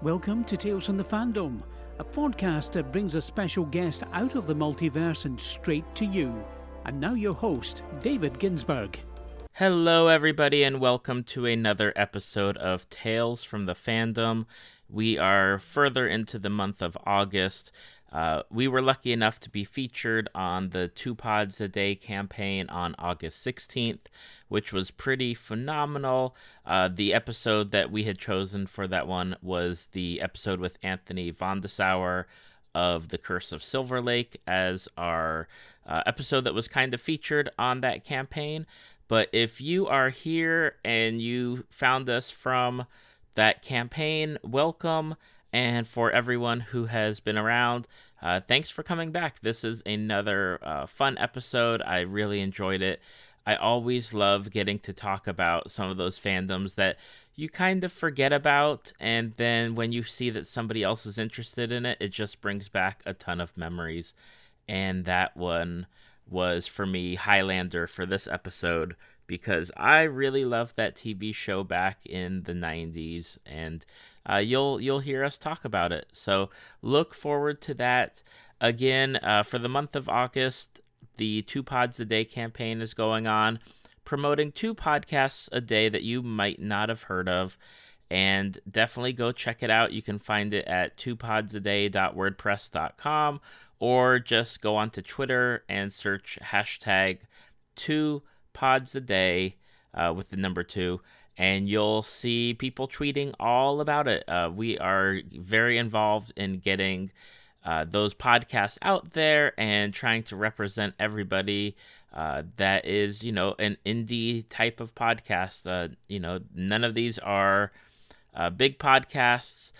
Welcome to Tales from the Fandom, a podcast that brings a special guest out of the multiverse and straight to you. And now your host, David Ginsburg. Hello, everybody, and welcome to another episode of Tales from the Fandom. We are further into the month of August. We were lucky enough to be featured on the 2 Pods a Day campaign on August 16th, which was pretty phenomenal. The episode that we had chosen for that one was the episode with Anthony Vondesauer of The Curse of Silver Lake as our episode that was kind of featured on that campaign. But if you are here and you found us from that campaign, welcome. And for everyone who has been around, thanks for coming back. This is another fun episode. I really enjoyed it. I always love getting to talk about some of those fandoms that you kind of forget about. And then when you see that somebody else is interested in it, it just brings back a ton of memories. And that one was for me Highlander for this episode because I really loved that TV show back in the 90s, and you'll hear us talk about it. So look forward to that. Again, for the month of August, the 2 Pods a Day campaign is going on, promoting 2 podcasts a day that you might not have heard of, and definitely go check it out. You can find it at 2podsaday.wordpress.com, or just go onto Twitter and search hashtag 2podsaday with the number 2, and you'll see people tweeting all about it. We are very involved in getting those podcasts out there and trying to represent everybody that is, an indie type of podcast. None of these are big podcasts.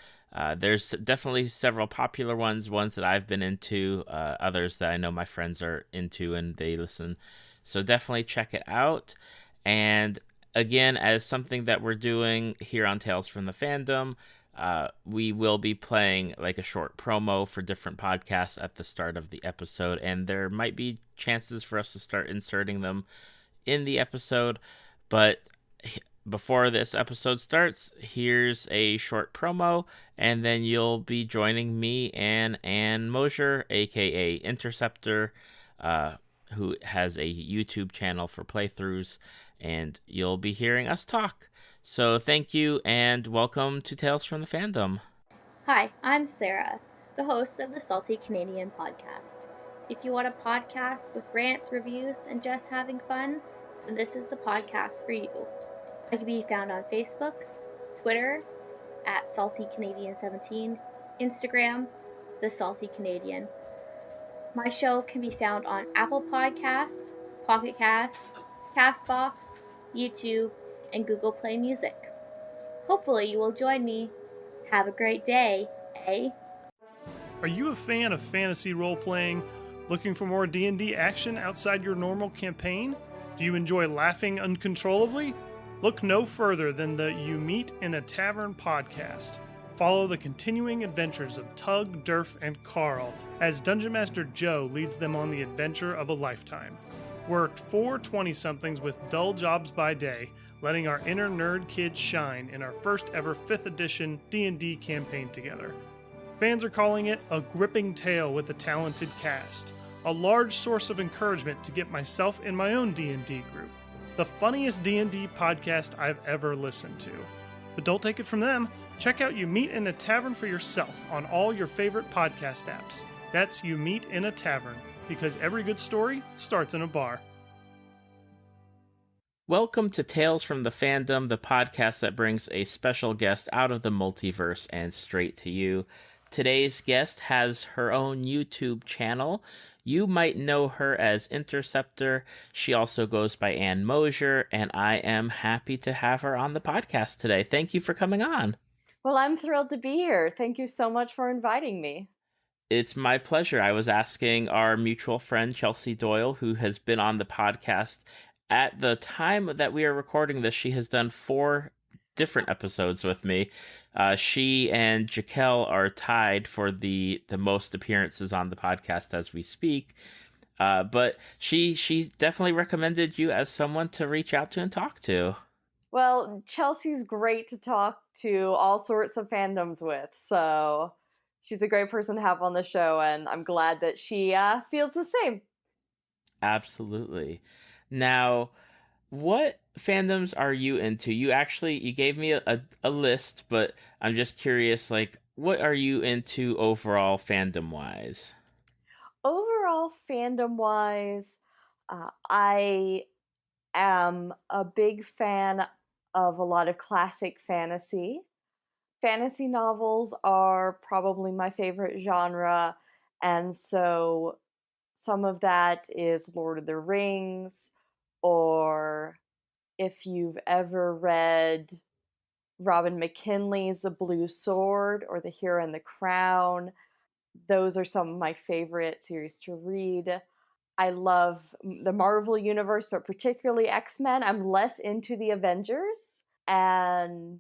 There's definitely several popular ones that I've been into, others that I know my friends are into and they listen. So definitely check it out. And again, as something that we're doing here on Tales from the Fandom, we will be playing like a short promo for different podcasts at the start of the episode. And there might be chances for us to start inserting them in the episode. But before this episode starts, here's a short promo, and then you'll be joining me and Moser, aka Interceptor, who has a YouTube channel for playthroughs, and you'll be hearing us talk. So thank you, and welcome to Tales from the Fandom. Hi, I'm Sarah, the host of the Salty Canadian podcast. If you want a podcast with rants, reviews, and just having fun, then this is the podcast for you. I can be found on Facebook, Twitter, at SaltyCanadian17, Instagram, The Salty Canadian. My show can be found on Apple Podcasts, Pocket Casts, CastBox, YouTube, and Google Play Music. Hopefully you will join me. Have a great day, eh? Are you a fan of fantasy role-playing? Looking for more D&D action outside your normal campaign? Do you enjoy laughing uncontrollably? Look no further than the You Meet in a Tavern podcast. Follow the continuing adventures of Tug, Durf, and Carl as Dungeon Master Joe leads them on the adventure of a lifetime. We're 4 20-somethings with dull jobs by day, letting our inner nerd kids shine in our first ever 5th edition D&D campaign together. Fans are calling it a gripping tale with a talented cast, a large source of encouragement to get myself in my own D&D group. The funniest D&D podcast I've ever listened to. But don't take it from them. Check out You Meet in a Tavern for yourself on all your favorite podcast apps. That's You Meet in a Tavern, because every good story starts in a bar. Welcome to Tales from the Fandom, the podcast that brings a special guest out of the multiverse and straight to you. Today's guest has her own YouTube channel. You might know her as Interceptor. She also goes by Ann Moser, and I am happy to have her on the podcast today. Thank you for coming on. Well, I'm thrilled to be here. Thank you so much for inviting me. It's my pleasure. I was asking our mutual friend, Chelsea Doyle, who has been on the podcast. At the time that we are recording this, she has done 4 different episodes with me. She and Jaquel are tied for the most appearances on the podcast as we speak. But she definitely recommended you as someone to reach out to and talk to. Well, Chelsea's great to talk to all sorts of fandoms with, so she's a great person to have on the show, and I'm glad that she feels the same. Absolutely. Now, what fandoms are you into? You gave me a list, but I'm just curious, like, what are you into overall fandom wise? Overall, fandom wise, I am a big fan of a lot of classic fantasy. Fantasy novels are probably my favorite genre, and so some of that is Lord of the Rings, or if you've ever read Robin McKinley's The Blue Sword or The Hero and the Crown, those are some of my favorite series to read. I love the Marvel Universe, but particularly X-Men. I'm less into the Avengers, and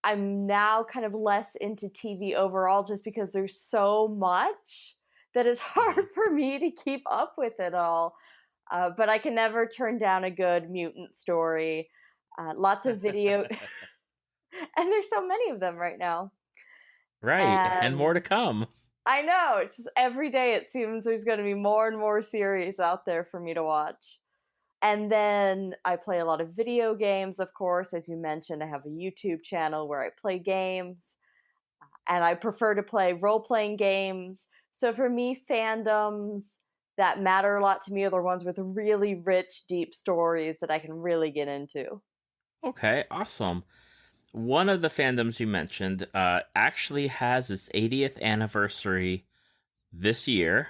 I'm now kind of less into TV overall just because there's so much that it's hard for me to keep up with it all. But I can never turn down a good mutant story. Lots of video, and there's so many of them right now. Right, and more to And come. I know, it's just every day it seems there's going to be more and more series out there for me to watch. And then I play a lot of video games, of course. As you mentioned, I have a YouTube channel where I play games, and I prefer to play role playing games. So for me, fandoms that matter a lot to me are the ones with really rich, deep stories that I can really get into. Okay, awesome. One of the fandoms you mentioned actually has its 80th anniversary this year,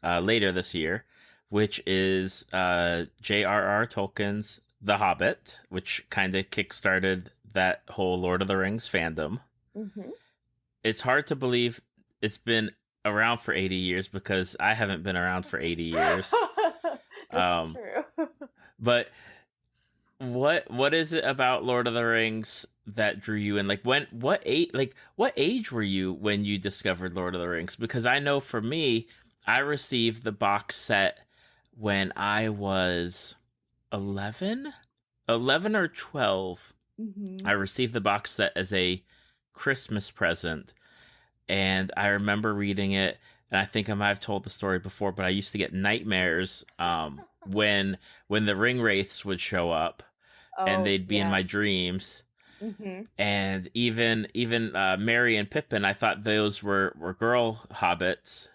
later this year, which is J.R.R. Tolkien's The Hobbit, which kind of kickstarted that whole Lord of the Rings fandom. Mm-hmm. It's hard to believe it's been around for 80 years because I haven't been around for 80 years. That's Um, true. but what is it about Lord of the Rings that drew you in? Like what age were you when you discovered Lord of the Rings? Because I know for me, I received the box set when I was 11, 11 or 12. Mm-hmm. I received the box set as a Christmas present, and I remember reading it, and I think I might have told the story before, but I used to get nightmares when the ring wraiths would show up, and Oh, they'd be in yeah. my dreams. Mm-hmm. And even Merry and Pippin, I thought those were girl hobbits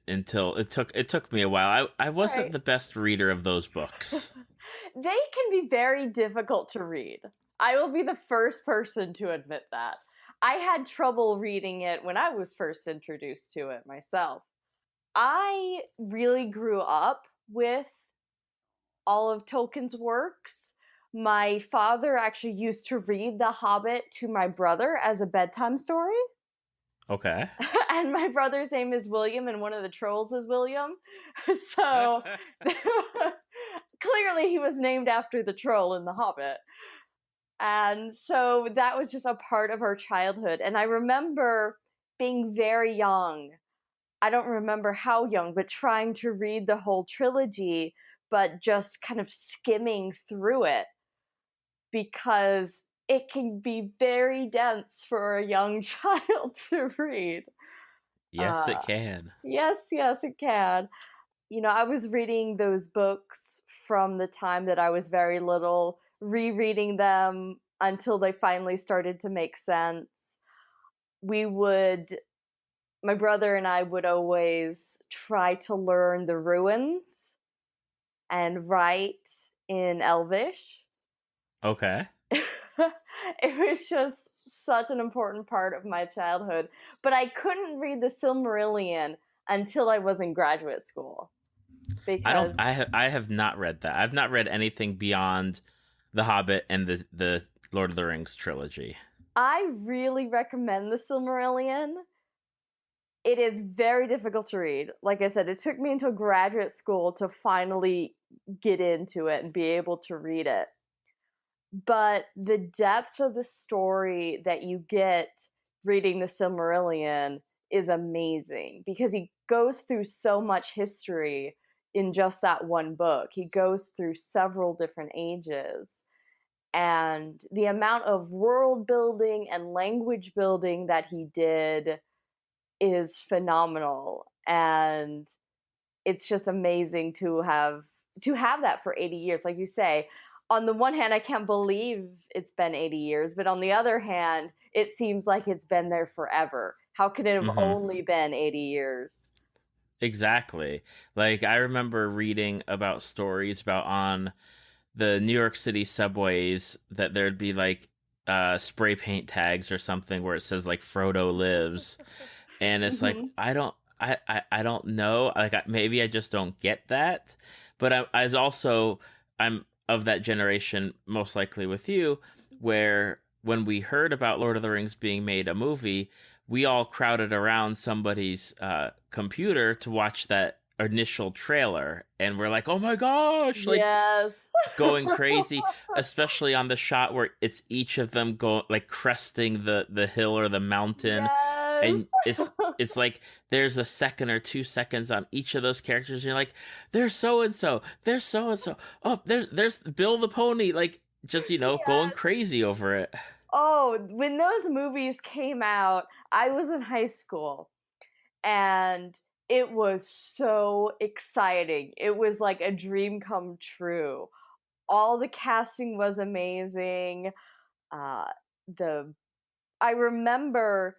until it took me a while. I wasn't Right. the best reader of those books. They can be very difficult to read. I will be the first person to admit that. I had trouble reading it when I was first introduced to it myself. I really grew up with all of Tolkien's works. My father actually used to read The Hobbit to my brother as a bedtime story. Okay. And my brother's name is William, and one of the trolls is William. So clearly he was named after the troll in The Hobbit. And so that was just a part of our childhood. And I remember being very young. I don't remember how young, but trying to read the whole trilogy, but just kind of skimming through it because it can be very dense for a young child to read. Yes, it Uh, can. yes, yes, it can. You know, I was reading those books from the time that I was very little, rereading them until they finally started to make sense. We would, my brother and I would always try to learn the ruins and write in Elvish. Okay. It was just such an important part of my childhood. But I couldn't read the Silmarillion until I was in graduate school I don't. because I have not read that. I've not read anything beyond The Hobbit and the Lord of the Rings trilogy. I really recommend the Silmarillion. It is very difficult to read. Like I said, it took me until graduate school to finally get into it and be able to read it. But the depth of the story that you get reading the Silmarillion is amazing because he goes through so much history in just that one book. He goes through several different ages. and the amount of world building and language building that he did is phenomenal, and it's just amazing to have that for 80 years. Like you say, on the one hand, I can't believe it's been 80 years, but on the other hand, it seems like it's been there forever. How could it have only been 80 years? Exactly. Like, I remember reading about stories about on the New York City subways that there'd be like spray paint tags or something where it says like Frodo lives. And it's like, I don't know. Like, maybe I just don't get that. But I was also, I'm of that generation, most likely with you, where when we heard about Lord of the Rings being made a movie, we all crowded around somebody's computer to watch that initial trailer, and we're like, oh my gosh, like, yes. going crazy, especially on the shot where it's each of them go like cresting the hill or the mountain. Yes. And it's like there's a second or 2 seconds on each of those characters, and you're like, there's so and so, there's so and so, oh, there's Bill the pony, like, just, going crazy over it. Oh, when those movies came out, I was in high school, and it was so exciting. It was like a dream come true. All the casting was amazing. I remember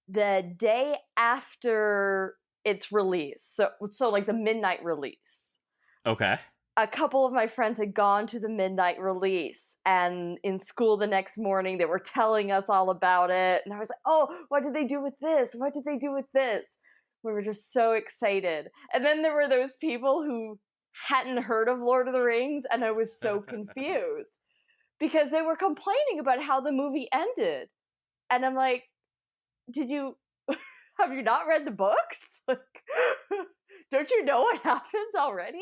the day after its release, so like the midnight release. Okay. A couple of my friends had gone to the midnight release, and in school the next morning they were telling us all about it, and I was like, oh, what did they do with this? What did they do with this? We were just so excited. And then there were those people who hadn't heard of Lord of the Rings, and I was so confused because they were complaining about how the movie ended. And I'm like, have you not read the books? Like, don't you know what happens already?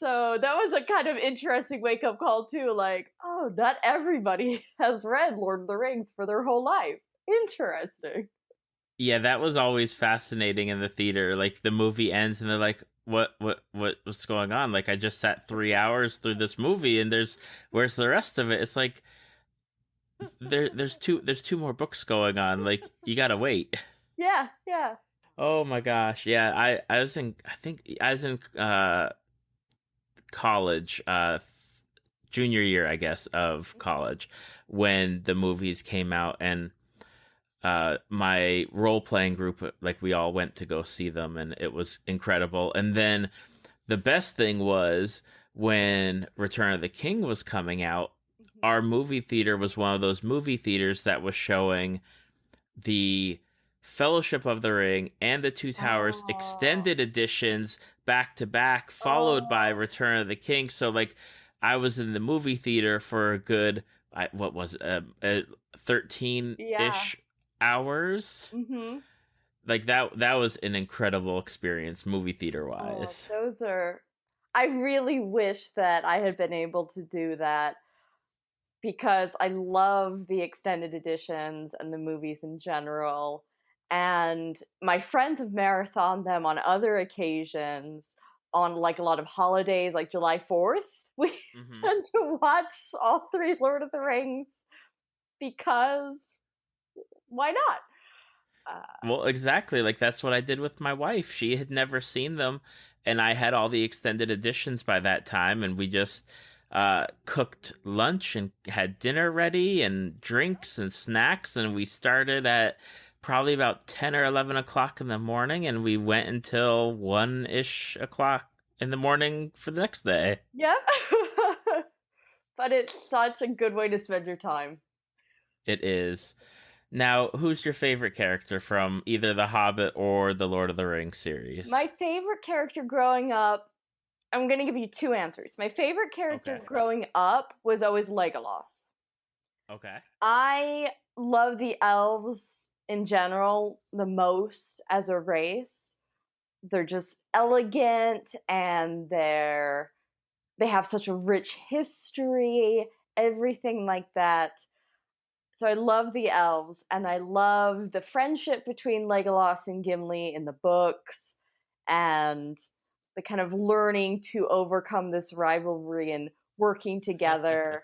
So that was a kind of interesting wake-up call too, like, oh, not everybody has read Lord of the Rings for their whole life. Interesting. Yeah, that was always fascinating in the theater. Like, the movie ends and they're like, what's going on? Like, I just sat 3 hours through this movie and where's the rest of it? It's like there's two more books going on. Like, you gotta wait. Yeah. Oh my gosh. Yeah, I was in college, junior year, I guess, of college, when the movies came out, and my role-playing group, like, we all went to go see them, and it was incredible. And then the best thing was when Return of the King was coming out, our movie theater was one of those movie theaters that was showing the Fellowship of the Ring and the Two Towers extended editions back to back, followed by Return of the King. So, like, I was in the movie theater for a good, 13-ish hours. Like, that was an incredible experience, movie theater wise. I really wish that I had been able to do that, because I love the extended editions and the movies in general. And my friends have marathoned them on other occasions, on like a lot of holidays, like July 4th. We tend to watch all 3 Lord of the Rings, because why not? Well, exactly. Like, that's what I did with my wife. She had never seen them, and I had all the extended editions by that time, and we just cooked lunch and had dinner ready and drinks and snacks, and we started at probably about 10 or 11 o'clock in the morning, and we went until 1-ish o'clock in the morning for the next day. Yep. But it's such a good way to spend your time. It is. Now, who's your favorite character from either The Hobbit or the Lord of the Rings series? My favorite character growing up, I'm going to give you 2 answers. My favorite character growing up was always Legolas. Okay. I love the elves in general the most as a race. They're just elegant, and they have such a rich history, everything like that. So I love the elves, and I love the friendship between Legolas and Gimli in the books, and the kind of learning to overcome this rivalry and working together.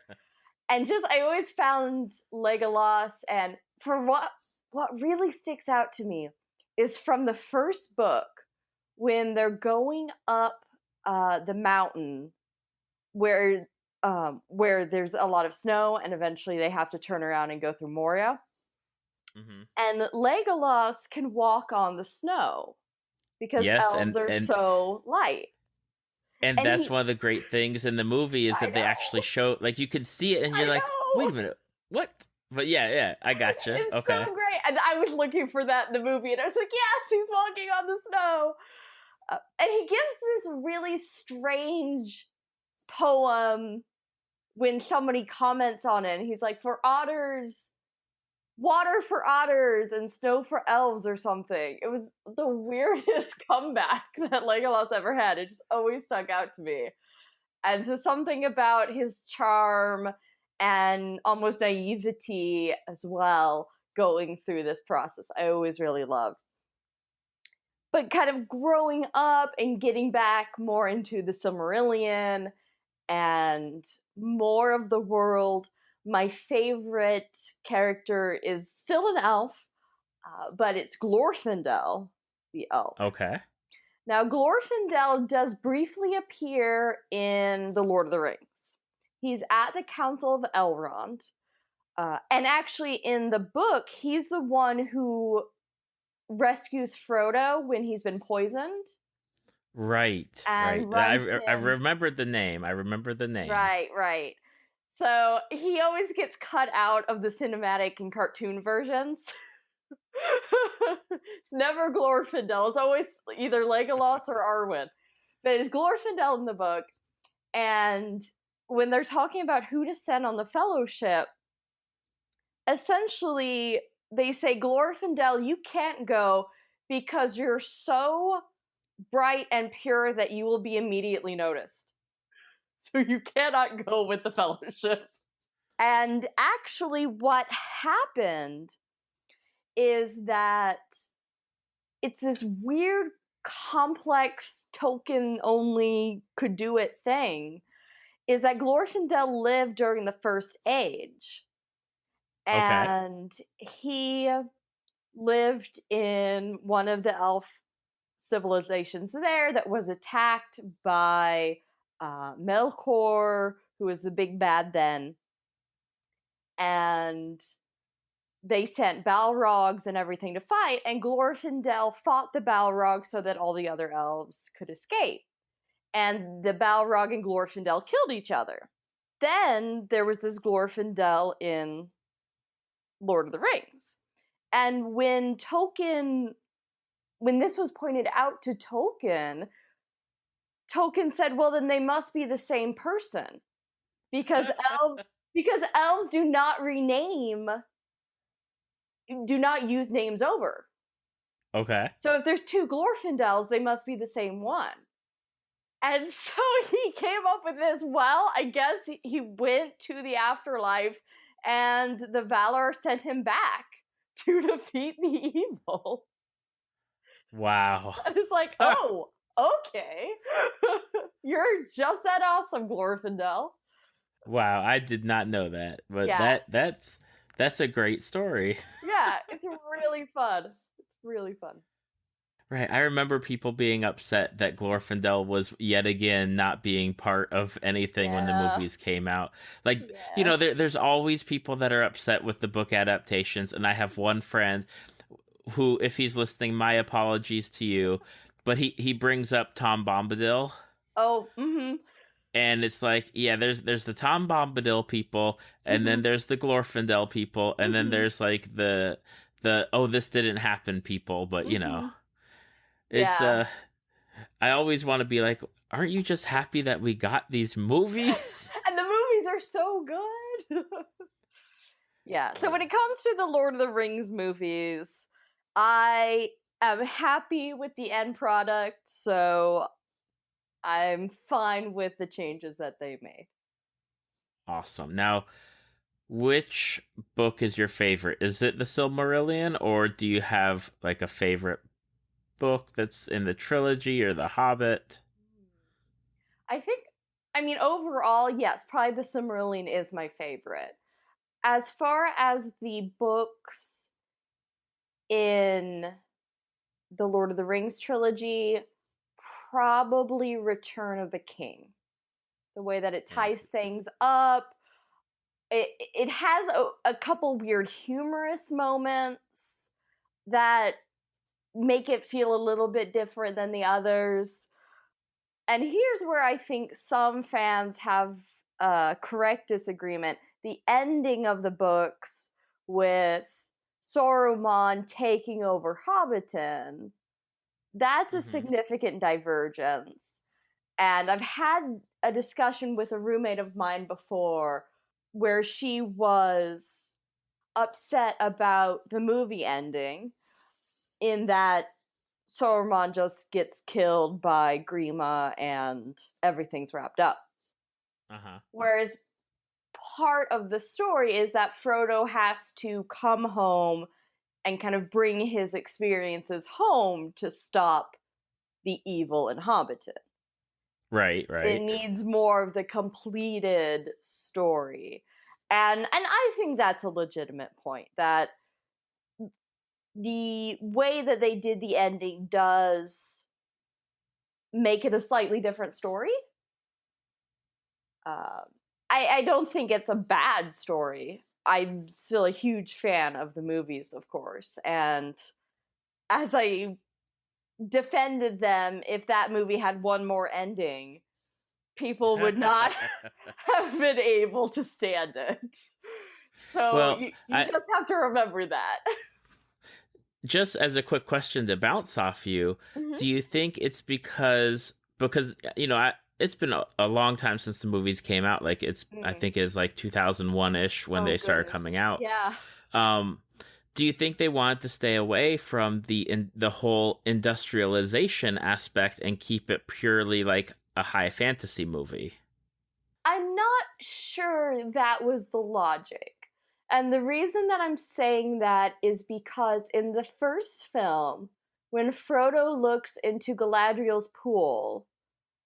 And just I always found Legolas, and for what really sticks out to me is from the first book when they're going up the mountain where there's a lot of snow, and eventually they have to turn around and go through Moria. Mm-hmm. And Legolas can walk on the snow because Yes, elves are so light. And that's one of the great things in the movie is that they actually show, like, you can see it and you're like, wait a minute, what? But yeah, I gotcha. It's okay. so great. And I was looking for that in the movie, and I was like, yes, he's walking on the snow. And he gives this really strange poem when somebody comments on it. And he's like, for otters, water for otters and snow for elves or something. It was the weirdest comeback that Legolas ever had. It just always stuck out to me. And so something about his charm and almost naivety as well going through this process I always really loved. But kind of growing up and getting back more into the Silmarillion and more of the world, my favorite character is still an elf, but it's Glorfindel, the elf. Okay. Now, Glorfindel does briefly appear in The Lord of the Rings. He's at the Council of Elrond. And actually, in the book, he's the one who rescues Frodo when he's been poisoned. Right. I remembered the name. Right. So he always gets cut out of the cinematic and cartoon versions. It's never Glorfindel. It's always either Legolas or Arwen. But it's Glorfindel in the book. And when they're talking about who to send on the Fellowship, essentially they say, Glorfindel, you can't go because you're so bright and pure that you will be immediately noticed. So you cannot go with the Fellowship. And actually what happened is that it's this weird, complex, Tolkien only could do it thing, is that Glorfindel lived during the First Age. And he lived in one of the elf civilizations there that was attacked by Melkor, who was the big bad then. And they sent Balrogs and everything to fight, and Glorfindel fought the Balrog so that all the other elves could escape. And the Balrog and Glorfindel killed each other. Then there was this Glorfindel in Lord of the Rings. And when this was pointed out to Tolkien said, well, then they must be the same person. Because elves do not use names over. Okay. So if there's two Glorfindels, they must be the same one. And so he came up with this, well, I guess he went to the afterlife and the Valar sent him back to defeat the evil. Wow. And it's like, oh, okay. You're just that awesome, Glorfindel. Wow, I did not know that. But yeah. that's a great story. Yeah, it's really fun. It's really fun. Right, I remember people being upset that Glorfindel was yet again not being part of anything when the movies came out. Like, there's always people that are upset with the book adaptations, and I have one friend who, if he's listening, my apologies to you, but he brings up Tom Bombadil. Oh, mm-hmm. And it's like, yeah, there's the Tom Bombadil people, and then there's the Glorfindel people, and then there's like the oh, this didn't happen people, but you know. It's I always want to be like, aren't you just happy that we got these movies? And the movies are so good. Yeah. So when it comes to the Lord of the Rings movies, I am happy with the end product, so I'm fine with the changes that they made. Awesome. Now, which book is your favorite? Is it the Silmarillion, or do you have like a favorite book that's in the trilogy or the Hobbit? I think I mean, overall, yes, probably the Silmarillion is my favorite. As far as the books in the Lord of the Rings trilogy, probably Return of the King. The way that it ties things up. It has a couple weird humorous moments that make it feel a little bit different than the others. And here's where I think some fans have a correct disagreement. The ending of the books with Saruman taking over Hobbiton, that's a significant divergence. And I've had a discussion with a roommate of mine before where she was upset about the movie ending, in that Saruman just gets killed by Grima and everything's wrapped up. Whereas part of the story is that Frodo has to come home and kind of bring his experiences home to stop the evil in Hobbiton. Right. It needs more of the completed story. And I think that's a legitimate point, that the way that they did the ending does make it a slightly different story. I don't think it's a bad story. I'm still a huge fan of the movies, of course. And as I defended them, if that movie had one more ending, people would not have been able to stand it. So you just have to remember that. Just as a quick question to bounce off you, do you think it's because it's been a long time since the movies came out. Like I think it's like 2001-ish when they started coming out. Yeah. Do you think they wanted to stay away from the whole industrialization aspect and keep it purely like a high fantasy movie? I'm not sure that was the logic. And the reason that I'm saying that is because in the first film, when Frodo looks into Galadriel's pool,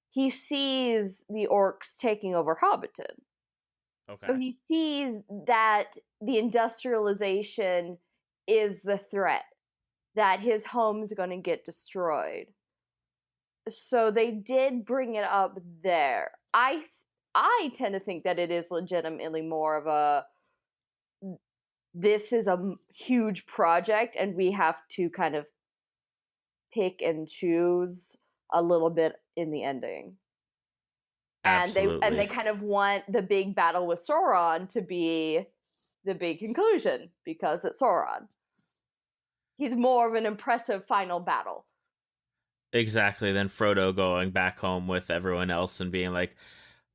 he sees the orcs taking over Hobbiton. Okay. So he sees that the industrialization is the threat, that his home's going to get destroyed. So they did bring it up there. I tend to think that it is legitimately more of a, this is a huge project and we have to kind of pick and choose a little bit in the ending. Absolutely. And they kind of want the big battle with Sauron to be the big conclusion because it's Sauron. He's more of an impressive final battle. Exactly. Then Frodo going back home with everyone else and being like,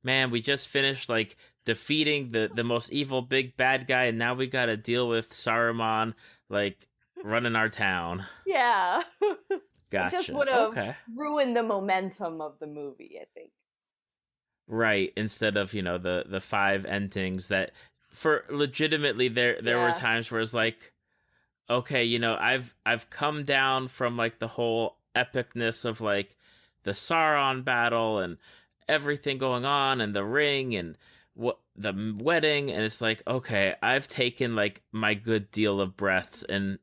man, we just finished like defeating the most evil big bad guy, and now we got to deal with Saruman like running our town. Yeah. Gotcha. It just would have ruined the momentum of the movie, I think. Right. Instead of, the 5 endings that for legitimately there were times where it's like, okay, I've come down from like the whole epicness of like the Sauron battle and everything going on and the ring and what the wedding, and it's like, okay, I've taken like my good deal of breaths and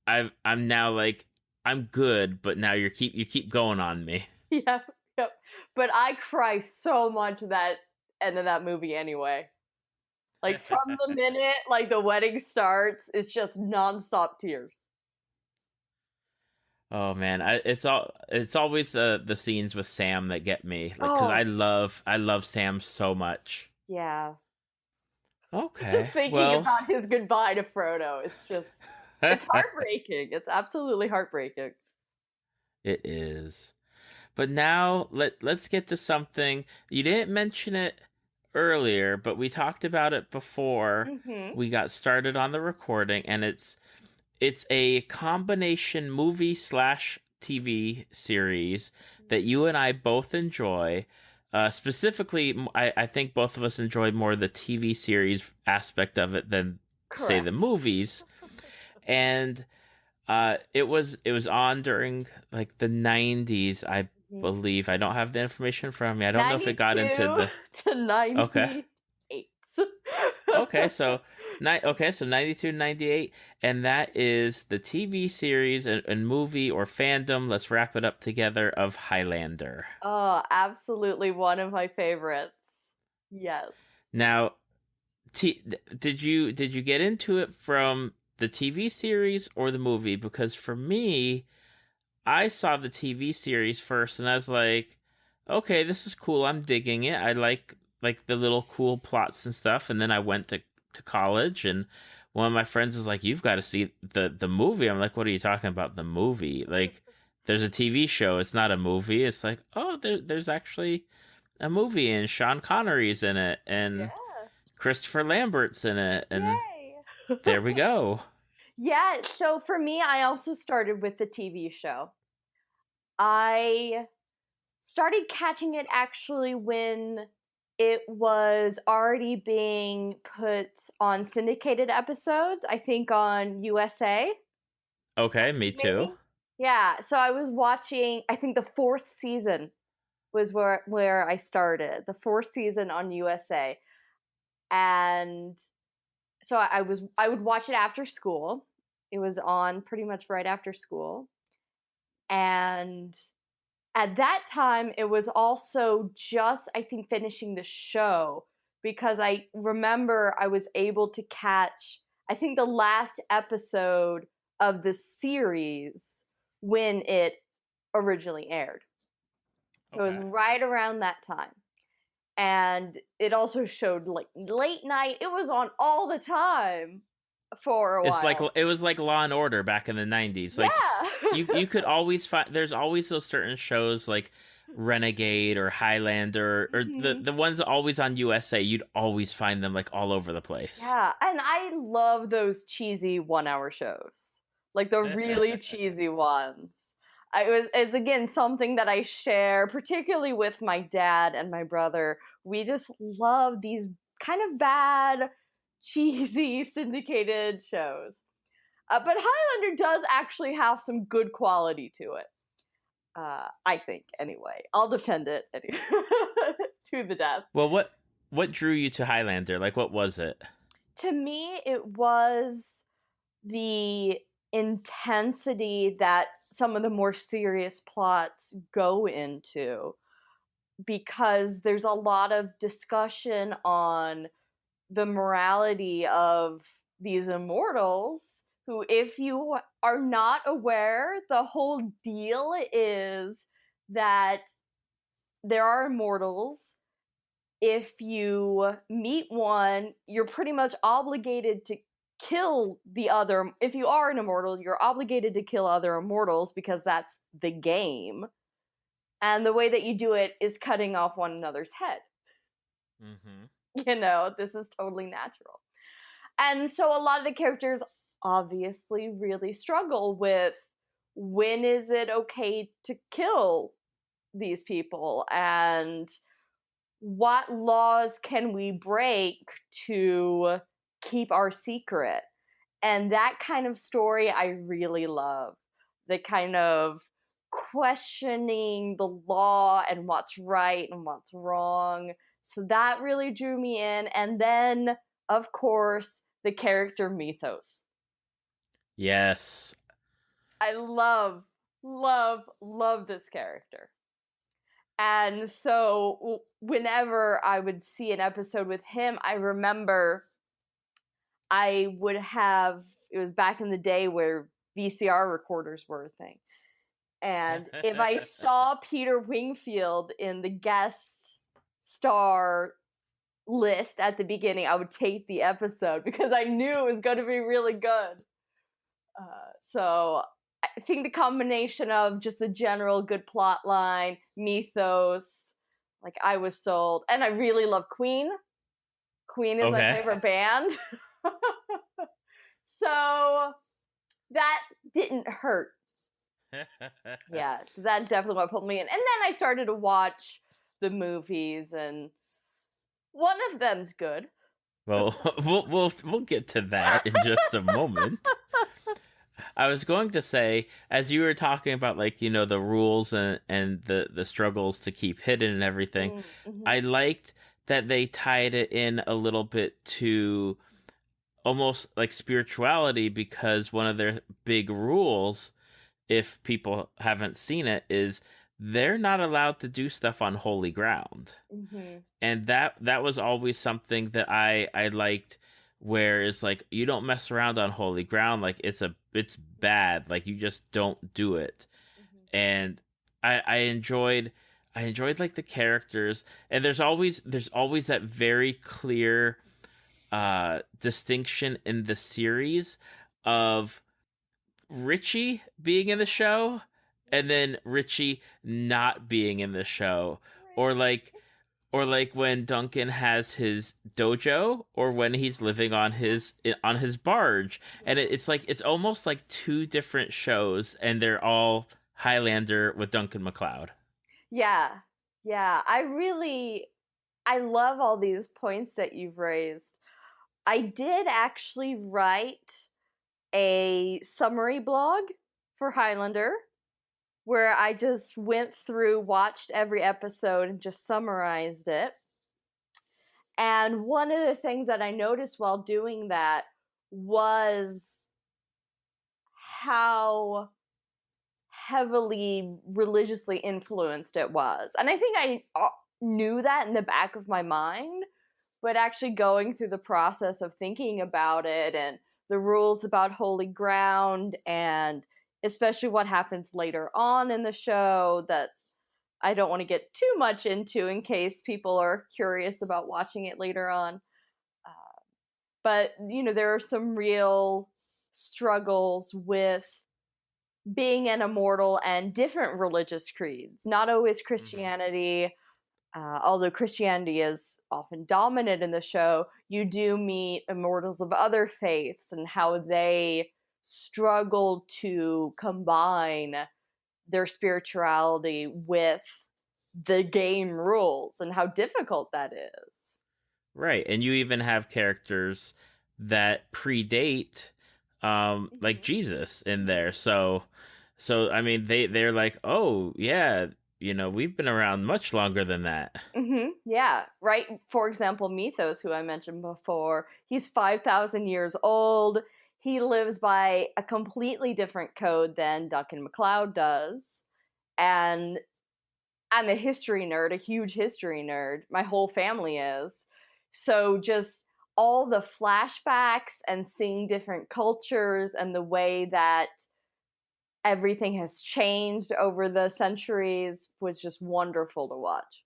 I'm now like, I'm good, but now you keep going on me. Yeah, yep. But I cry so much that end of that movie anyway. Like from the minute like the wedding starts, it's just nonstop tears. Oh man, it's always the scenes with Sam that get me, like, because I love Sam so much. Yeah. Okay. Just thinking about his goodbye to Frodo, it's heartbreaking. It's absolutely heartbreaking. It is. But now let's get to something you didn't mention it earlier, but we talked about it before we got started on the recording, and it's a combination movie / TV series that you and I both enjoy. Specifically, I think both of us enjoyed more the TV series aspect of it than, say, the movies. And it was on during like the 90s. believe. I don't have the information from me. I don't know if it got into the... to 98. Okay, so 92, 98, and that is the TV series and movie or fandom. Let's wrap it up together of Highlander. Oh, absolutely one of my favorites. Yes. Now, did you get into it from the TV series or the movie? Because for me, I saw the TV series first, and I was like, okay, this is cool. I'm digging it. I like the little cool plots and stuff. And then I went to college, and one of my friends was like, you've got to see the movie. I'm like, what are you talking about, the movie? Like, there's a TV show. It's not a movie. It's like, oh, there's actually a movie, and Sean Connery's in it, and Christopher Lambert's in it, and Yay. There we go. Yeah, so for me, I also started with the TV show. I started catching it actually when it was already being put on syndicated episodes, I think on USA. Okay, me too. Maybe? Yeah, so I was watching, I think the 4th season was where I started. The 4th season on USA. And so I would watch it after school. It was on pretty much right after school. And at that time, it was also just, I think, finishing the show, because I remember I was able to catch, I think, the last episode of the series when it originally aired. So it was right around that time. And it also showed like late night. It was on all the time for a while. It's like it was like Law and Order back in the 90s. Like you could always find, there's always those certain shows like Renegade or Highlander or the ones always on USA. You'd always find them like all over the place. Yeah, and I love those cheesy 1-hour shows. Like the really cheesy ones. It's again something that I share, particularly with my dad and my brother. We just love these kind of bad, cheesy, syndicated shows. But Highlander does actually have some good quality to it. I think, anyway. I'll defend it to the death. Well, what drew you to Highlander? Like, what was it? To me, it was the intensity that some of the more serious plots go into, because there's a lot of discussion on the morality of these immortals who, if you are not aware, the whole deal is that there are immortals. If you meet one, you're pretty much obligated to kill the other. If you are an immortal, you're obligated to kill other immortals because that's the game. And the way that you do it is cutting off one another's head. You know, this is totally natural. And so a lot of the characters obviously really struggle with, when is it okay to kill these people, and what laws can we break to keep our secret? And that kind of story I really love. The kind of questioning the law and what's right and what's wrong. So that really drew me in. And then, of course, the character mythos. Yes. I love this character. And so whenever I would see an episode with him, I remember I would have, it was back in the day where VCR recorders were a thing. And if I saw Peter Wingfield in the guest star list at the beginning, I would tape the episode because I knew it was going to be really good. So I think the combination of just the general good plot line, mythos, like I was sold. And I really love Queen. Queen is my favorite band. So that didn't hurt. Yeah, that definitely what pulled me in. And then I started to watch the movies, and one of them's good. Well, we'll get to that in just a moment. I was going to say, as you were talking about, like, the rules and the struggles to keep hidden and everything, Mm-hmm. I liked that they tied it in a little bit to almost like spirituality, because one of their big rules, if people haven't seen it, is they're not allowed to do stuff on holy ground. Mm-hmm. And that was always something that I liked, where it's like, you don't mess around on holy ground, like it's bad, like you just don't do it. Mm-hmm. And I enjoyed like the characters, and there's always that very clear distinction in the series of Richie being in the show and then Richie not being in the show, or like when Duncan has his dojo, or when he's living on his barge, and it's like it's almost like two different shows, and they're all Highlander with Duncan MacLeod. Yeah, yeah. I love all these points that you've raised. I did actually write a summary blog for Highlander where I just went through, watched every episode, and just summarized it. And one of the things that I noticed while doing that was how heavily religiously influenced it was. And I think I knew that in the back of my mind, but actually going through the process of thinking about it and the rules about holy ground, and especially what happens later on in the show that I don't want to get too much into in case people are curious about watching it later on. But, there are some real struggles with being an immortal and different religious creeds. Not always Christianity, although Christianity is often dominant in the show. You do meet immortals of other faiths and how they struggle to combine their spirituality with the game rules and how difficult that is. Right, and you even have characters that predate, like Jesus in there. So I mean, they're like, oh yeah, we've been around much longer than that. Yeah, right. For example, Mythos, who I mentioned before, he's 5,000 years old. He lives by a completely different code than Duncan MacLeod does. And I'm a history nerd, a huge history nerd. My whole family is. So just all the flashbacks and seeing different cultures and the way that everything has changed over the centuries was just wonderful to watch.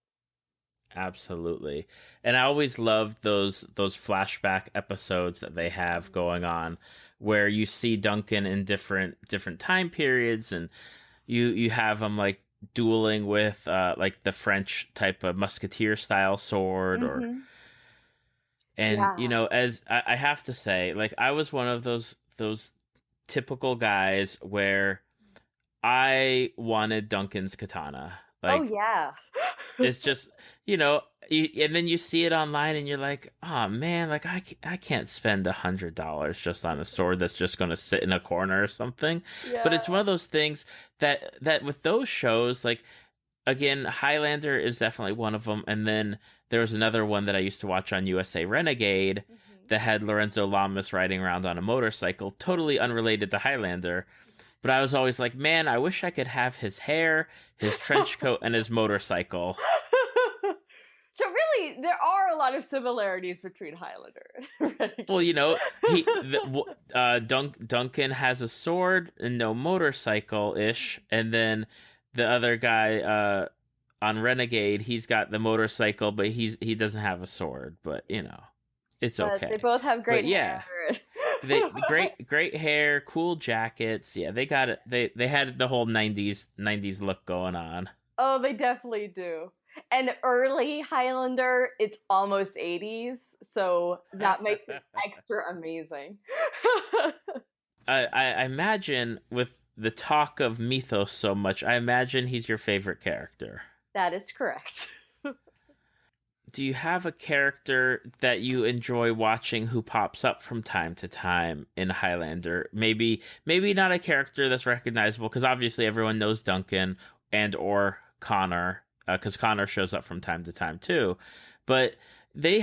Absolutely. And I always loved those flashback episodes that they have going on, where you see Duncan in different time periods, and you have him like dueling with like the French type of musketeer style sword, or Mm-hmm. and Yeah. as I have to say, like, I was one of those typical guys where I wanted Duncan's katana. Oh, Like, yeah. it's just, and then you see it online and you're like, oh man, like I can't spend $100 just on a sword that's just going to sit in a corner or something. But Yeah. it's one of those things that with those shows, like, again, Highlander is definitely one of them. And then there was another one that I used to watch on USA Renegade that had Lorenzo Lamas riding around on a motorcycle, totally unrelated to Highlander. But I was always like, man, I wish I could have his hair, his trench coat, and his motorcycle. So really, there are a lot of similarities between Highlander and Renegade. Well, Duncan has a sword and no motorcycle ish, and then the other guy on Renegade, he's got the motorcycle, but he doesn't have a sword. But it's But okay. they both have great yeah. hair. They great hair, cool jackets. Yeah, they got it. They had the whole 90s look going on. Oh, they definitely do. And early Highlander, it's almost 80s, so that makes it extra amazing. I imagine, with the talk of Mythos so much, I imagine he's your favorite character. That is correct. do you have a character that you enjoy watching who pops up from time to time in Highlander? Maybe not a character that's recognizable, because obviously everyone knows Duncan and or Connor, because Connor shows up from time to time too. But they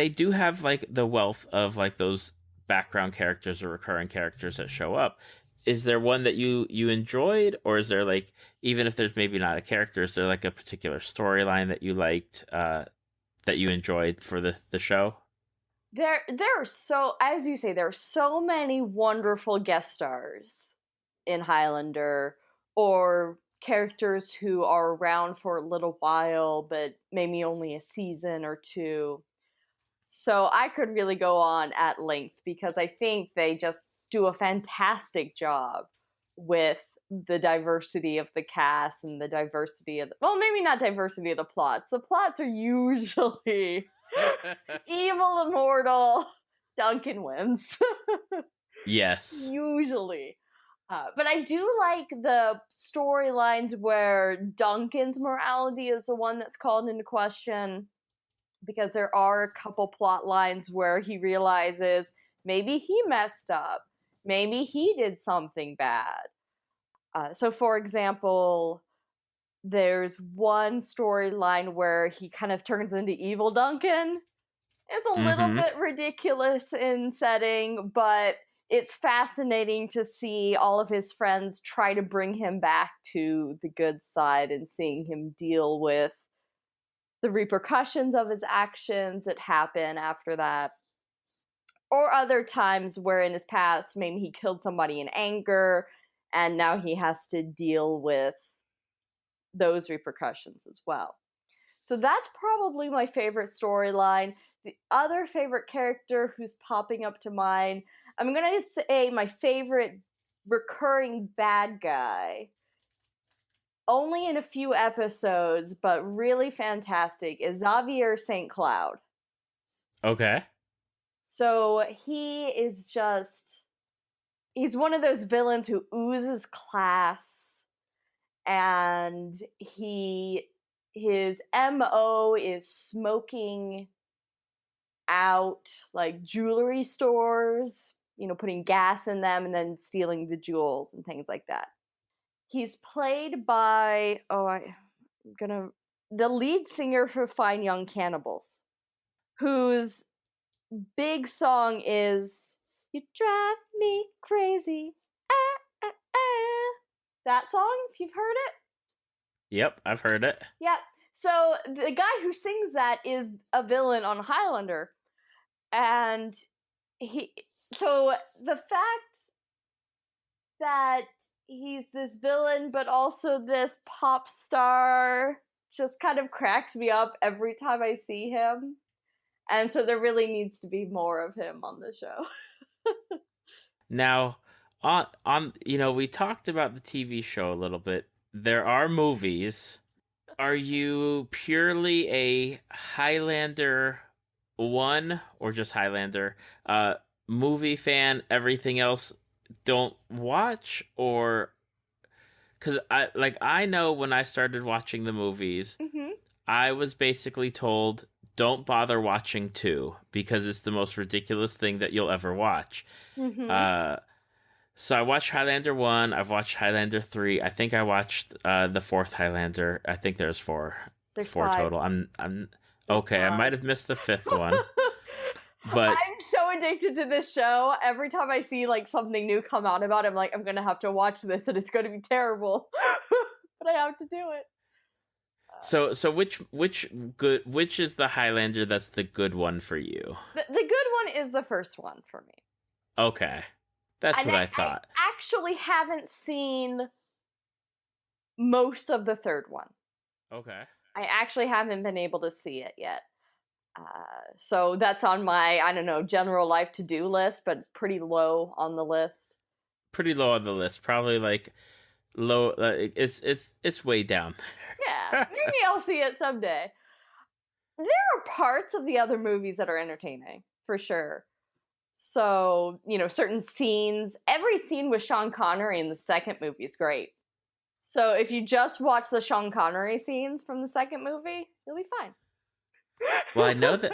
do have like the wealth of like those background characters or recurring characters that show up. Is there one that you enjoyed, or is there like, even if there's maybe not a character, is there like a particular storyline that you liked, that you enjoyed for the show? There are so, as you say, there are so many wonderful guest stars in Highlander, or characters who are around for a little while, but maybe only a season or two. So I could really go on at length, because I think they just do a fantastic job with the diversity of the cast and the diversity of well, maybe not diversity of the plots. The plots are usually evil, immortal, Duncan wins. Yes. Usually. But I do like the storylines where Duncan's morality is the one that's called into question, because there are a couple plot lines where he realizes maybe he messed up, maybe he did something bad. So, for example, there's one storyline where he kind of turns into evil Duncan. It's a little bit ridiculous in setting, but it's fascinating to see all of his friends try to bring him back to the good side, and seeing him deal with the repercussions of his actions that happen after that. Or other times where in his past, maybe he killed somebody in anger, and now he has to deal with those repercussions as well. So that's probably my favorite storyline. The other favorite character who's popping up to mind, I'm going to say my favorite recurring bad guy, only in a few episodes, but really fantastic, is Xavier St. Cloud. Okay. So he's one of those villains who oozes class, and his MO is smoking out like jewelry stores, putting gas in them and then stealing the jewels and things like that. He's played by the lead singer for Fine Young Cannibals, whose big song is "You Drive Me Crazy." Ah, ah, ah. That song, if you've heard it. Yep, I've heard it. Yep. So the guy who sings that is a villain on Highlander, and so the fact that he's this villain but also this pop star just kind of cracks me up every time I see him. And so there really needs to be more of him on the show. Now, on we talked about the TV show a little bit. There are movies. Are you purely a Highlander 1 or just Highlander movie fan? Everything else don't watch? Or because I know when I started watching the movies, I was basically told, don't bother watching 2 because it's the most ridiculous thing that you'll ever watch. So I watched Highlander 1, I've watched Highlander 3, I think I watched the 4th Highlander. I think there's 4. There's 4 5. Total. I'm okay, 5. I might have missed the 5th one. But I'm so addicted to this show. Every time I see like something new come out about it, I'm like, I'm gonna have to watch this and it's gonna be terrible. But I have to do it. So which is the Highlander that's the good one for you? The good one is the first one for me. Okay. That's what I thought. I actually haven't seen most of the third one. Okay. I actually haven't been able to see it yet. So that's on my, general life to-do list, but it's pretty low on the list. Pretty low on the list. Probably like low, it's way down. Yeah, maybe I'll see it someday. There are parts of the other movies that are entertaining, for sure. So, certain scenes, every scene with Sean Connery in the second movie is great. So if you just watch the Sean Connery scenes from the second movie, you'll be fine. Well, I know that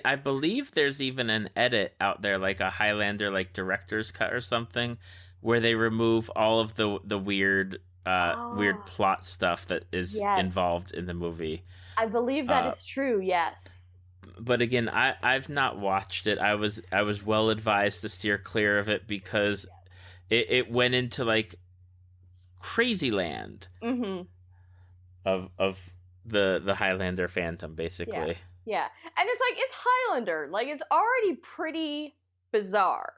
I believe there's even an edit out there, like a Highlander like director's cut or something, where they remove all of the weird Ah, plot stuff that is yes. involved in the movie. I believe that Uh, is true, yes. but again, I've not watched it. I was well advised to steer clear of it because it went into like crazy land Mm-hmm. of the Highlander fandom, Yeah. basically. Yeah. And it's like, it's Highlander. Like, it's already pretty bizarre.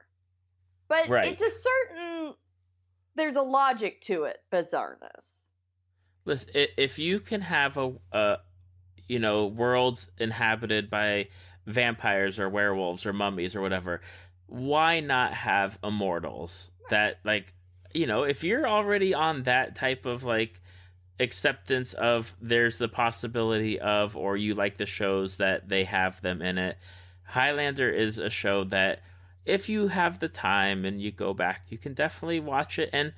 But Right. it's a certain, there's a logic to it, bizarreness. Listen, if you can have a worlds inhabited by vampires or werewolves or mummies or whatever, why not have immortals that like if you're already on that type of like acceptance of there's the possibility of, or you like the shows that they have them in it, Highlander is a show that if you have the time and you go back, you can definitely watch it and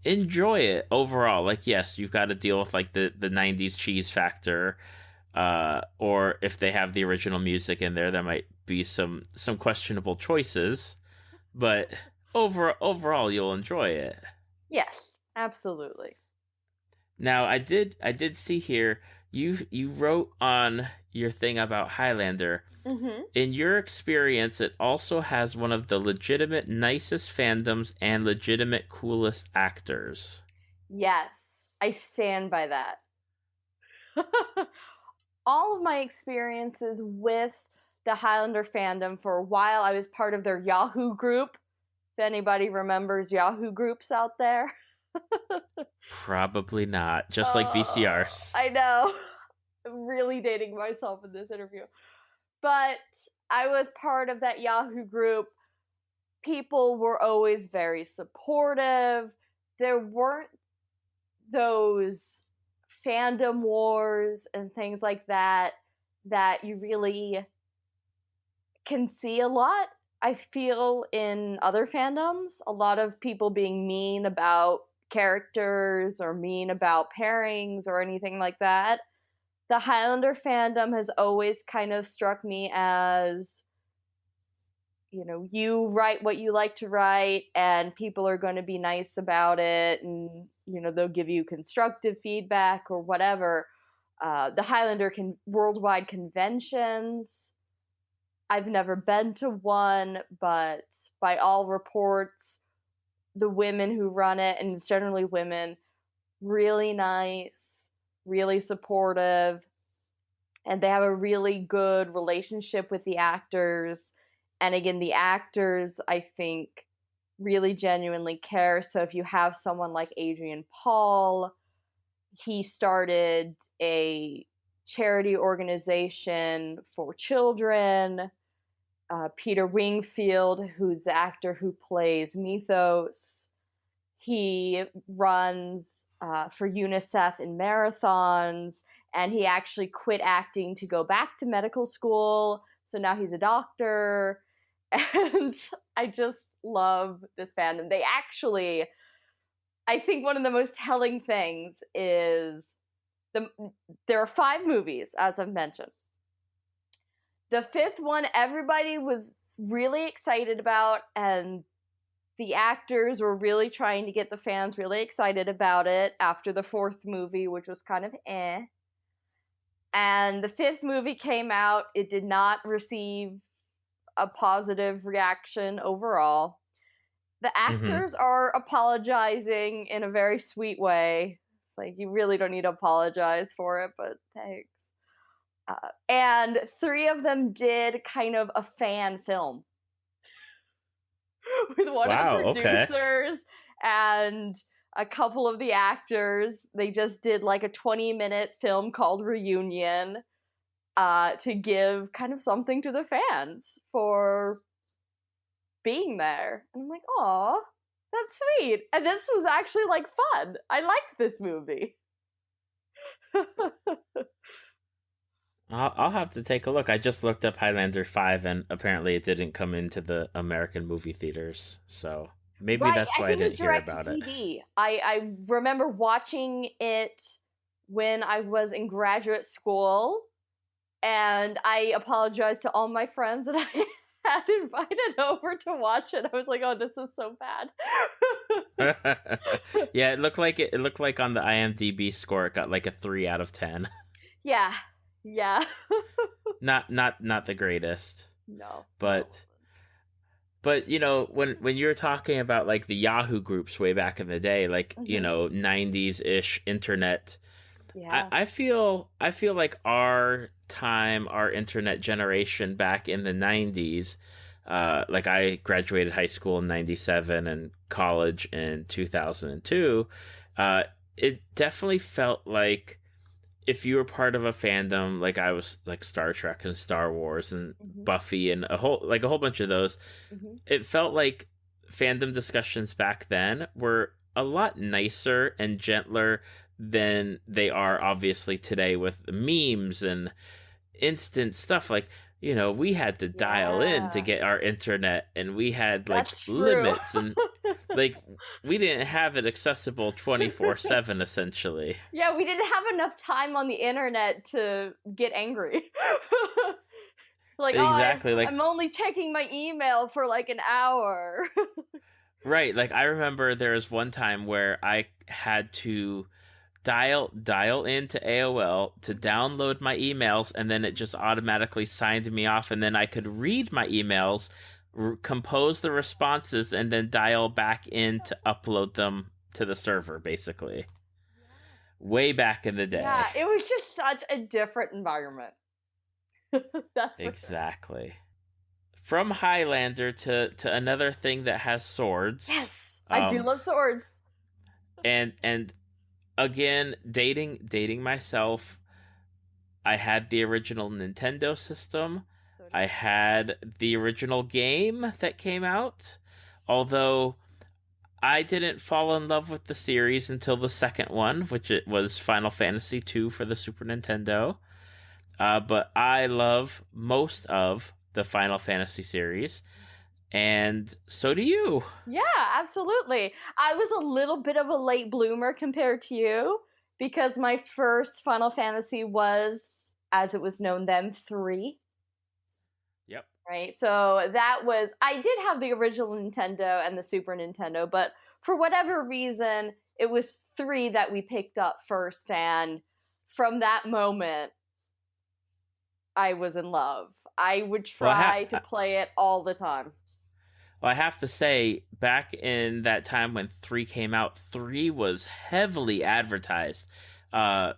enjoy it overall. Like, yes, you've got to deal with like the 90s cheese factor, or if they have the original music in there, there might be some questionable choices, but overall you'll enjoy it. Yes, absolutely. Now, I did see here you wrote on your thing about Highlander. Mm-hmm. In your experience, it also has one of the legitimate nicest fandoms and legitimate coolest actors. Yes, I stand by that. All of my experiences with the Highlander fandom, for a while I was part of their Yahoo group. If anybody remembers Yahoo groups out there. Probably not. Just like VCRs. I know. I'm really dating myself in this interview. But I was part of that Yahoo group. People were always very supportive. There weren't those fandom wars and things like that that you really can see a lot. I feel in other fandoms, a lot of people being mean about characters or mean about pairings or anything like that. The Highlander fandom has always kind of struck me as, you write what you like to write and people are going to be nice about it, and they'll give you constructive feedback or whatever. The Highlander worldwide conventions, I've never been to one, but by all reports, the women who run it, and it's generally women, really nice, really supportive, and they have a really good relationship with the actors. And again, the actors, I think, really genuinely care. So if you have someone like Adrian Paul, he started a charity organization for children. Peter Wingfield, who's the actor who plays Mythos, he runs for UNICEF in marathons, and he actually quit acting to go back to medical school. So now he's a doctor. And I just love this fandom. They actually, I think one of the most telling things is there are 5 movies, as I've mentioned. The 5th one, everybody was really excited about, and the actors were really trying to get the fans really excited about it after the 4th movie, which was kind of eh. And the 5th movie came out. It did not receive a positive reaction overall. The actors are apologizing in a very sweet way. It's like, you really don't need to apologize for it, but thanks. And 3 of them did kind of a fan film with one of the producers and a couple of the actors. They just did like a 20-minute film called Reunion to give kind of something to the fans for being there. And I'm like, aw, that's sweet. And this was actually like fun. I liked this movie. I'll have to take a look. I just looked up Highlander 5 and apparently it didn't come into the American movie theaters. So maybe that's why I didn't hear about it. I remember watching it when I was in graduate school. and I apologized to all my friends that I had invited over to watch it. I was like, "Oh, this is so bad." Yeah, it looked like on the IMDb score it got like a 3 out of 10. Yeah, yeah. Not the greatest. No, But you know, when you were talking about like the Yahoo groups way back in the day, like, you know, 90s-ish internet, yeah. I feel like our internet generation back in the 90s, like I graduated high school in 97 and college in 2002, it definitely felt like if you were part of a fandom, like I was, like Star Trek and Star Wars and Buffy and a whole bunch of those, it felt like fandom discussions back then were a lot nicer and gentler than they are obviously today with memes and instant stuff. Like, you know, we had to dial in to get our internet, and we had like limits, and like we didn't have it accessible 24/7 essentially. Yeah, we didn't have enough time on the internet to get angry. Like, exactly. oh, I'm only checking my email for like an hour. Right, like I remember there was one time where I had to dial into AOL to download my emails, and then it just automatically signed me off, and then I could read my emails, compose the responses, and then dial back in to upload them to the server, basically. Way back in the day. Yeah, it was just such a different environment. That's exactly. Sure. From Highlander to another thing that has swords. Yes, I do love swords. And again, dating myself, I had the original Nintendo system. I had the original game that came out, although I didn't fall in love with the series until the second one, which it was Final Fantasy II for the Super Nintendo. But I love most of the Final Fantasy series, and so do you. Yeah, absolutely. I was a little bit of a late bloomer compared to you, because my first Final Fantasy was, as it was known then, 3. Yep. Right? So that was... I did have the original Nintendo and the Super Nintendo, but for whatever reason, it was 3 that we picked up first, and from that moment, I was in love. I would try to play it all the time. Well, I have to say, back in that time when 3 came out, 3 was heavily advertised. I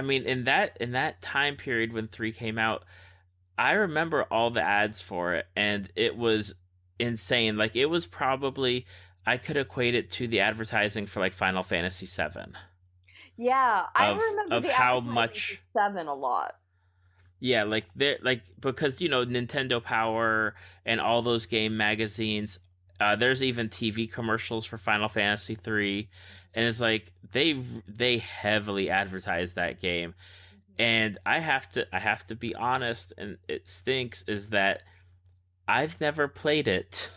mean, in that time period when 3 came out, I remember all the ads for it, and it was insane. Like, it was probably, I could equate it to the advertising for like Final Fantasy VII. Yeah, I remember the how much 7 a lot. Yeah, because, you know, Nintendo Power and all those game magazines, there's even TV commercials for Final Fantasy 3, and it's like they heavily advertise that game. And I have to be honest, and it stinks, is that I've never played it.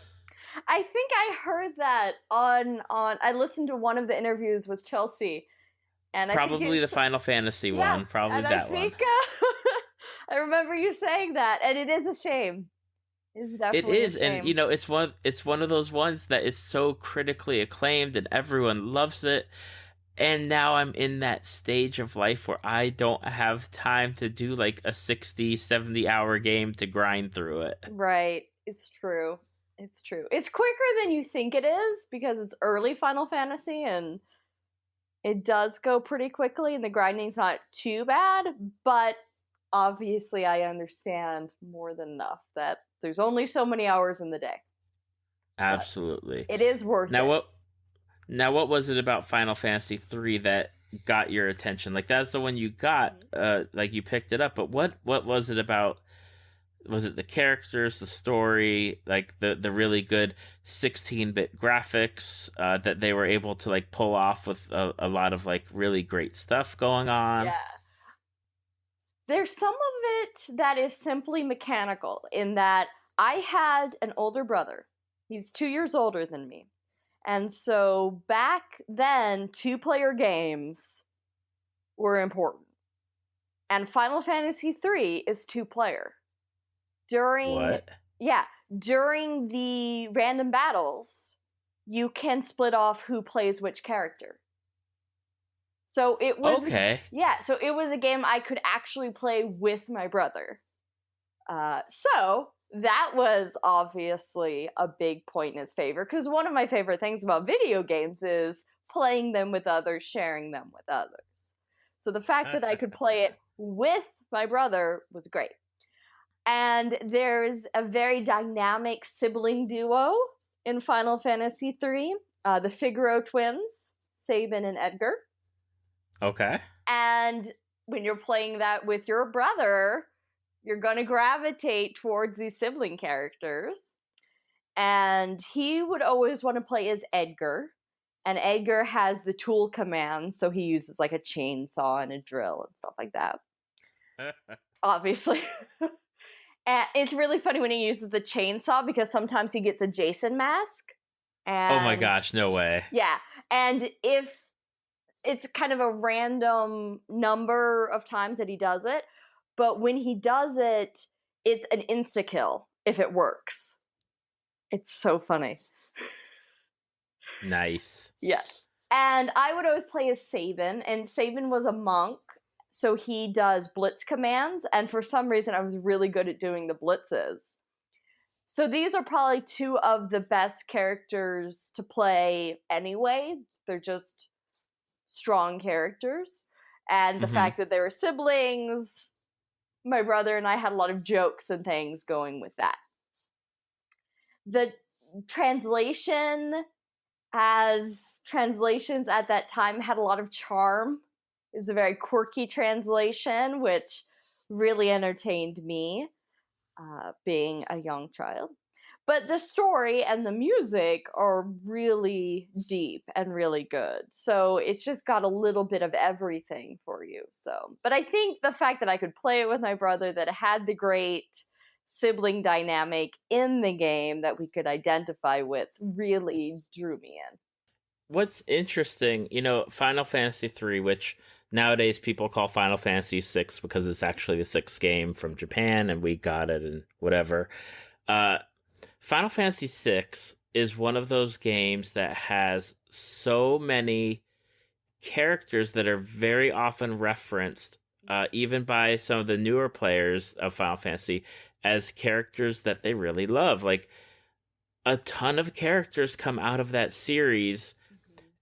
I think I heard that on I listened to one of the interviews with Chelsea, and probably the Final Fantasy one, probably that one. I remember you saying that, and it is a shame. It's definitely a shame. And you know, it's one of those ones that is so critically acclaimed and everyone loves it. And now I'm in that stage of life where I don't have time to do like a 60, 70 hour game to grind through it. Right. It's true. It's true. It's quicker than you think it is because it's early Final Fantasy, and it does go pretty quickly, and the grinding's not too bad, but obviously I understand more than enough that there's only so many hours in the day. Absolutely. It is worth it. What was it about Final Fantasy 3 that got your attention? Like, that's the one you got, like you picked it up, but what was it about? Was it the characters, the story, like the really good 16-bit graphics that they were able to like pull off with a lot of like really great stuff going on? Yeah. There's some of it that is simply mechanical, in that I had an older brother. He's 2 years older than me. And so back then, 2-player games were important. And Final Fantasy 3 is 2-player. What? During the random battles, you can split off who plays which character. So it was so it was a game I could actually play with my brother. So that was obviously a big point in his favor, because one of my favorite things about video games is playing them with others, sharing them with others. So the fact that I could play it with my brother was great. And there's a very dynamic sibling duo in Final Fantasy III, the Figaro twins, Sabin and Edgar. Okay. And when you're playing that with your brother, you're going to gravitate towards these sibling characters. And he would always want to play as Edgar. And Edgar has the tool commands, so he uses like a chainsaw and a drill and stuff like that. Obviously. And it's really funny when he uses the chainsaw, because sometimes he gets a Jason mask. And, oh my gosh, no way. Yeah. And if it's kind of a random number of times that he does it, but when he does it, it's an insta-kill if it works. It's so funny. Nice. Yeah. And I would always play as Sabin, and Sabin was a monk, so he does blitz commands, and for some reason I was really good at doing the blitzes. So these are probably two of the best characters to play anyway. They're just strong characters. And the fact that they were siblings, my brother and I had a lot of jokes and things going with that. The translation, as translations at that time had a lot of charm. It was a very quirky translation, which really entertained me, being a young child. But the story and the music are really deep and really good. So it's just got a little bit of everything for you. So, but I think the fact that I could play it with my brother, that it had the great sibling dynamic in the game that we could identify with, really drew me in. What's interesting, Final Fantasy 3, which nowadays people call Final Fantasy 6 because it's actually the sixth game from Japan and we got it and whatever. Final Fantasy 6 is one of those games that has so many characters that are very often referenced, even by some of the newer players of Final Fantasy, as characters that they really love. Like, a ton of characters come out of that series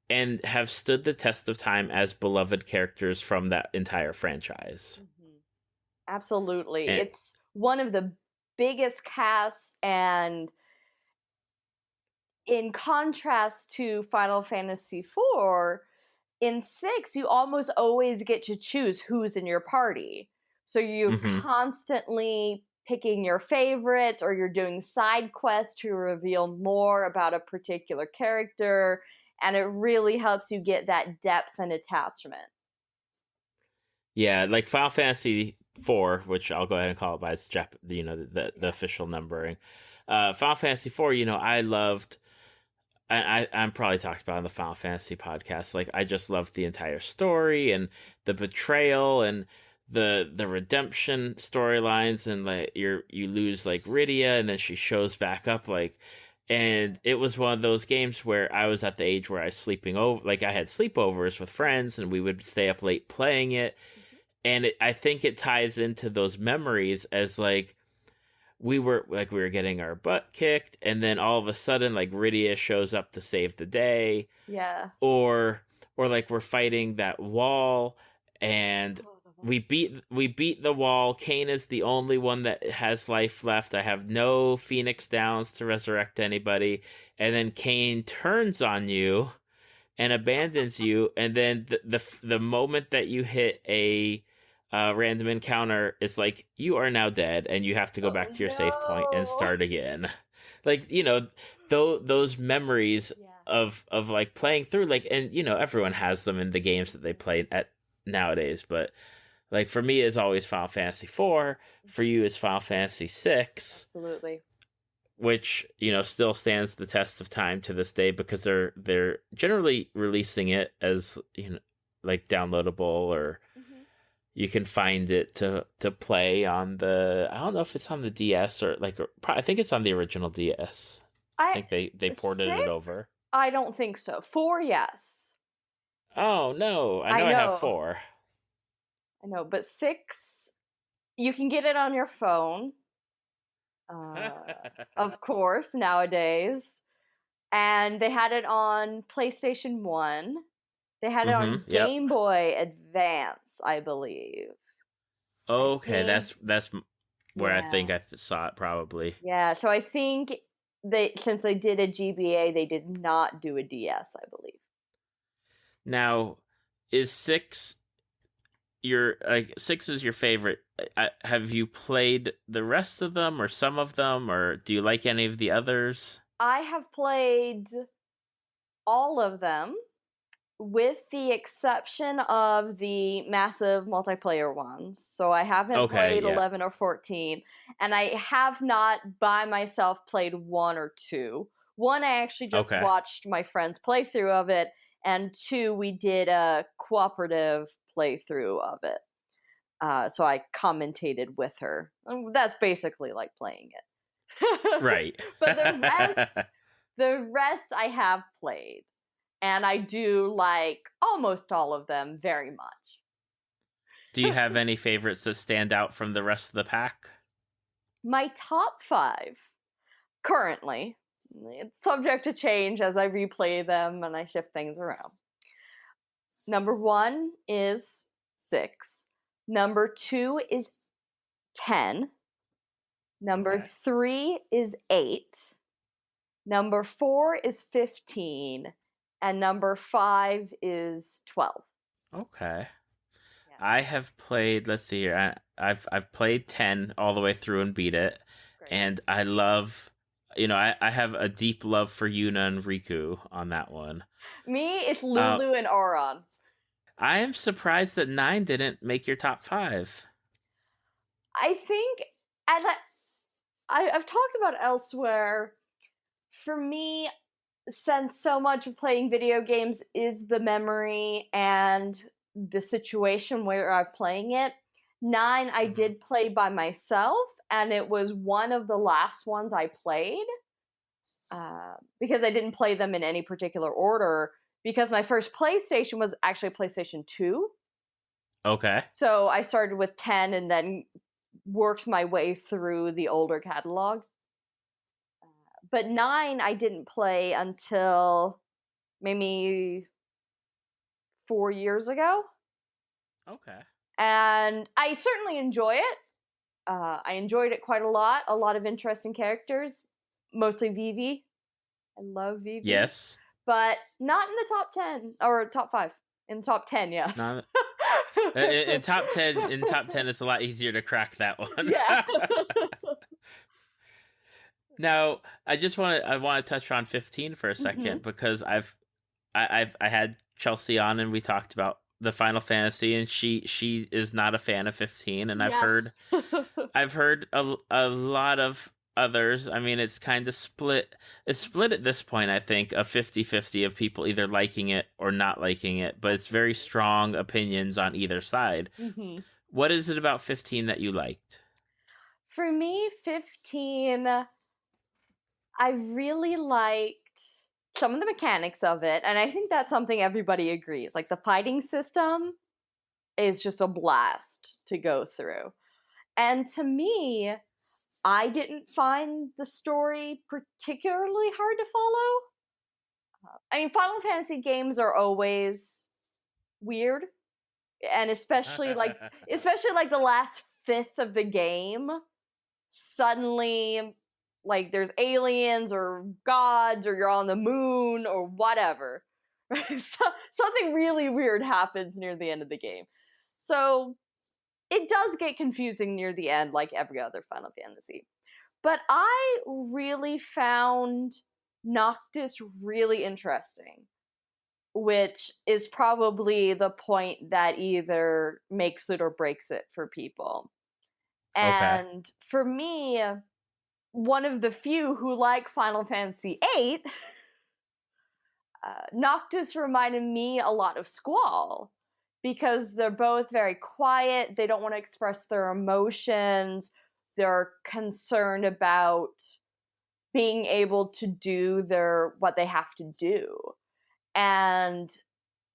and have stood the test of time as beloved characters from that entire franchise. Absolutely. It's one of the biggest casts, and in contrast to Final Fantasy IV, in 6 you almost always get to choose who's in your party. So you're constantly picking your favorites, or you're doing side quests to reveal more about a particular character, and it really helps you get that depth and attachment. Yeah, like Final Fantasy 4, which I'll go ahead and call it by its the official numbering. Final Fantasy 4, I loved, and I'm probably talked about on the Final Fantasy podcast. Like, I just loved the entire story and the betrayal and the redemption storylines, and like you lose like Rydia, and then she shows back up, like, and it was one of those games where I was at the age where I was sleeping over, like I had sleepovers with friends, and we would stay up late playing it. And I think it ties into those memories, as like we were getting our butt kicked, and then all of a sudden like Rydia shows up to save the day. Yeah. Or like we're fighting that wall, and we beat the wall. Kain is the only one that has life left. I have no Phoenix Downs to resurrect anybody, and then Kain turns on you and abandons you, and then the moment that you hit a random encounter, it's like you are now dead, and you have to go back to your safe point and start again. Like, those memories of like playing through, like, and everyone has them in the games that they play at nowadays, but like for me it's always Final Fantasy 4. For you it's Final Fantasy 6. Absolutely. Which still stands the test of time to this day, because they're generally releasing it as like downloadable or you can find it to play on the. I don't know if it's on the DS or I think it's on the original DS. I think they ported it over. I don't think so. 4, yes. Oh no! I know I have 4. I know, but 6, you can get it on your phone. Of course, nowadays. And they had it on PlayStation 1. They had it on Game Boy Advance, I believe. Okay, that's where I think I saw it probably. Yeah, so I think since they did a GBA, they did not do a DS, I believe. Now, is 6 6 is your favorite? Have you played the rest of them or some of them, or do you like any of the others? I have played all of them, with the exception of the massive multiplayer ones. So I haven't played 11 or 14, and I have not by myself played 1 or 2. 1, I actually just watched my friend's playthrough of it, and 2, we did a cooperative playthrough of it. So I commentated with her. That's basically like playing it. Right. But the rest I have played. And I do like almost all of them very much. Do you have any favorites that stand out from the rest of the pack? My top 5, currently, it's subject to change as I replay them and I shift things around. Number 1 is 6. Number 2 is 10. Number 3 is 8. Number 4 is 15. And number 5 is 12. Okay. Yeah. I have played, let's see here, I've played 10 all the way through and beat it. Great. And I love, I have a deep love for Yuna and Riku on that one. Me, it's Lulu and Auron. I am surprised that 9 didn't make your top 5. I think, as I've talked about elsewhere, for me, since so much of playing video games is the memory and the situation where I'm playing it, 9 I did play by myself, and it was one of the last ones I played, because I didn't play them in any particular order, because my first PlayStation was actually PlayStation 2. Okay. So I started with 10 and then worked my way through the older catalog. But 9 I didn't play until maybe 4 years ago. Okay. And I certainly enjoy it. I enjoyed it quite a lot. A lot of interesting characters. Mostly Vivi. I love Vivi. Yes. But not in the top 10. Or top 5. In the top 10, yes. Not, in top 10, it's a lot easier to crack that one. Yeah. Now, I want to touch on 15 for a second, because I had Chelsea on and we talked about the Final Fantasy, and she is not a fan of 15, and I've heard a lot of others. I mean, it's kind of split. It's split at this point, I think, a 50-50 of people either liking it or not liking it, but it's very strong opinions on either side. Mm-hmm. What is it about 15 that you liked? For me, 15, I really liked some of the mechanics of it, and I think that's something everybody agrees. Like, the fighting system is just a blast to go through. And to me, I didn't find the story particularly hard to follow. I mean, Final Fantasy games are always weird, and especially like the last fifth of the game, suddenly, like, there's aliens or gods or you're on the moon or whatever. So, something really weird happens near the end of the game. So it does get confusing near the end, like every other Final Fantasy. But I really found Noctis really interesting, which is probably the point that either makes it or breaks it for people. And for me, one of the few who like Final Fantasy VIII, Noctis reminded me a lot of Squall, because they're both very quiet. They don't want to express their emotions. They're concerned about being able to do what they have to do. And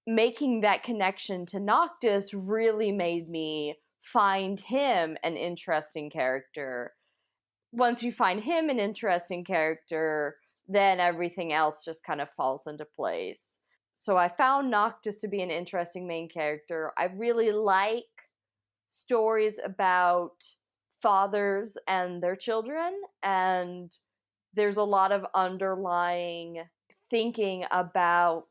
making that connection to Noctis really made me find him an interesting character. Once you find him an interesting character, then everything else just kind of falls into place. So I found Noctis to be an interesting main character. I really like stories about fathers and their children, and there's a lot of underlying thinking about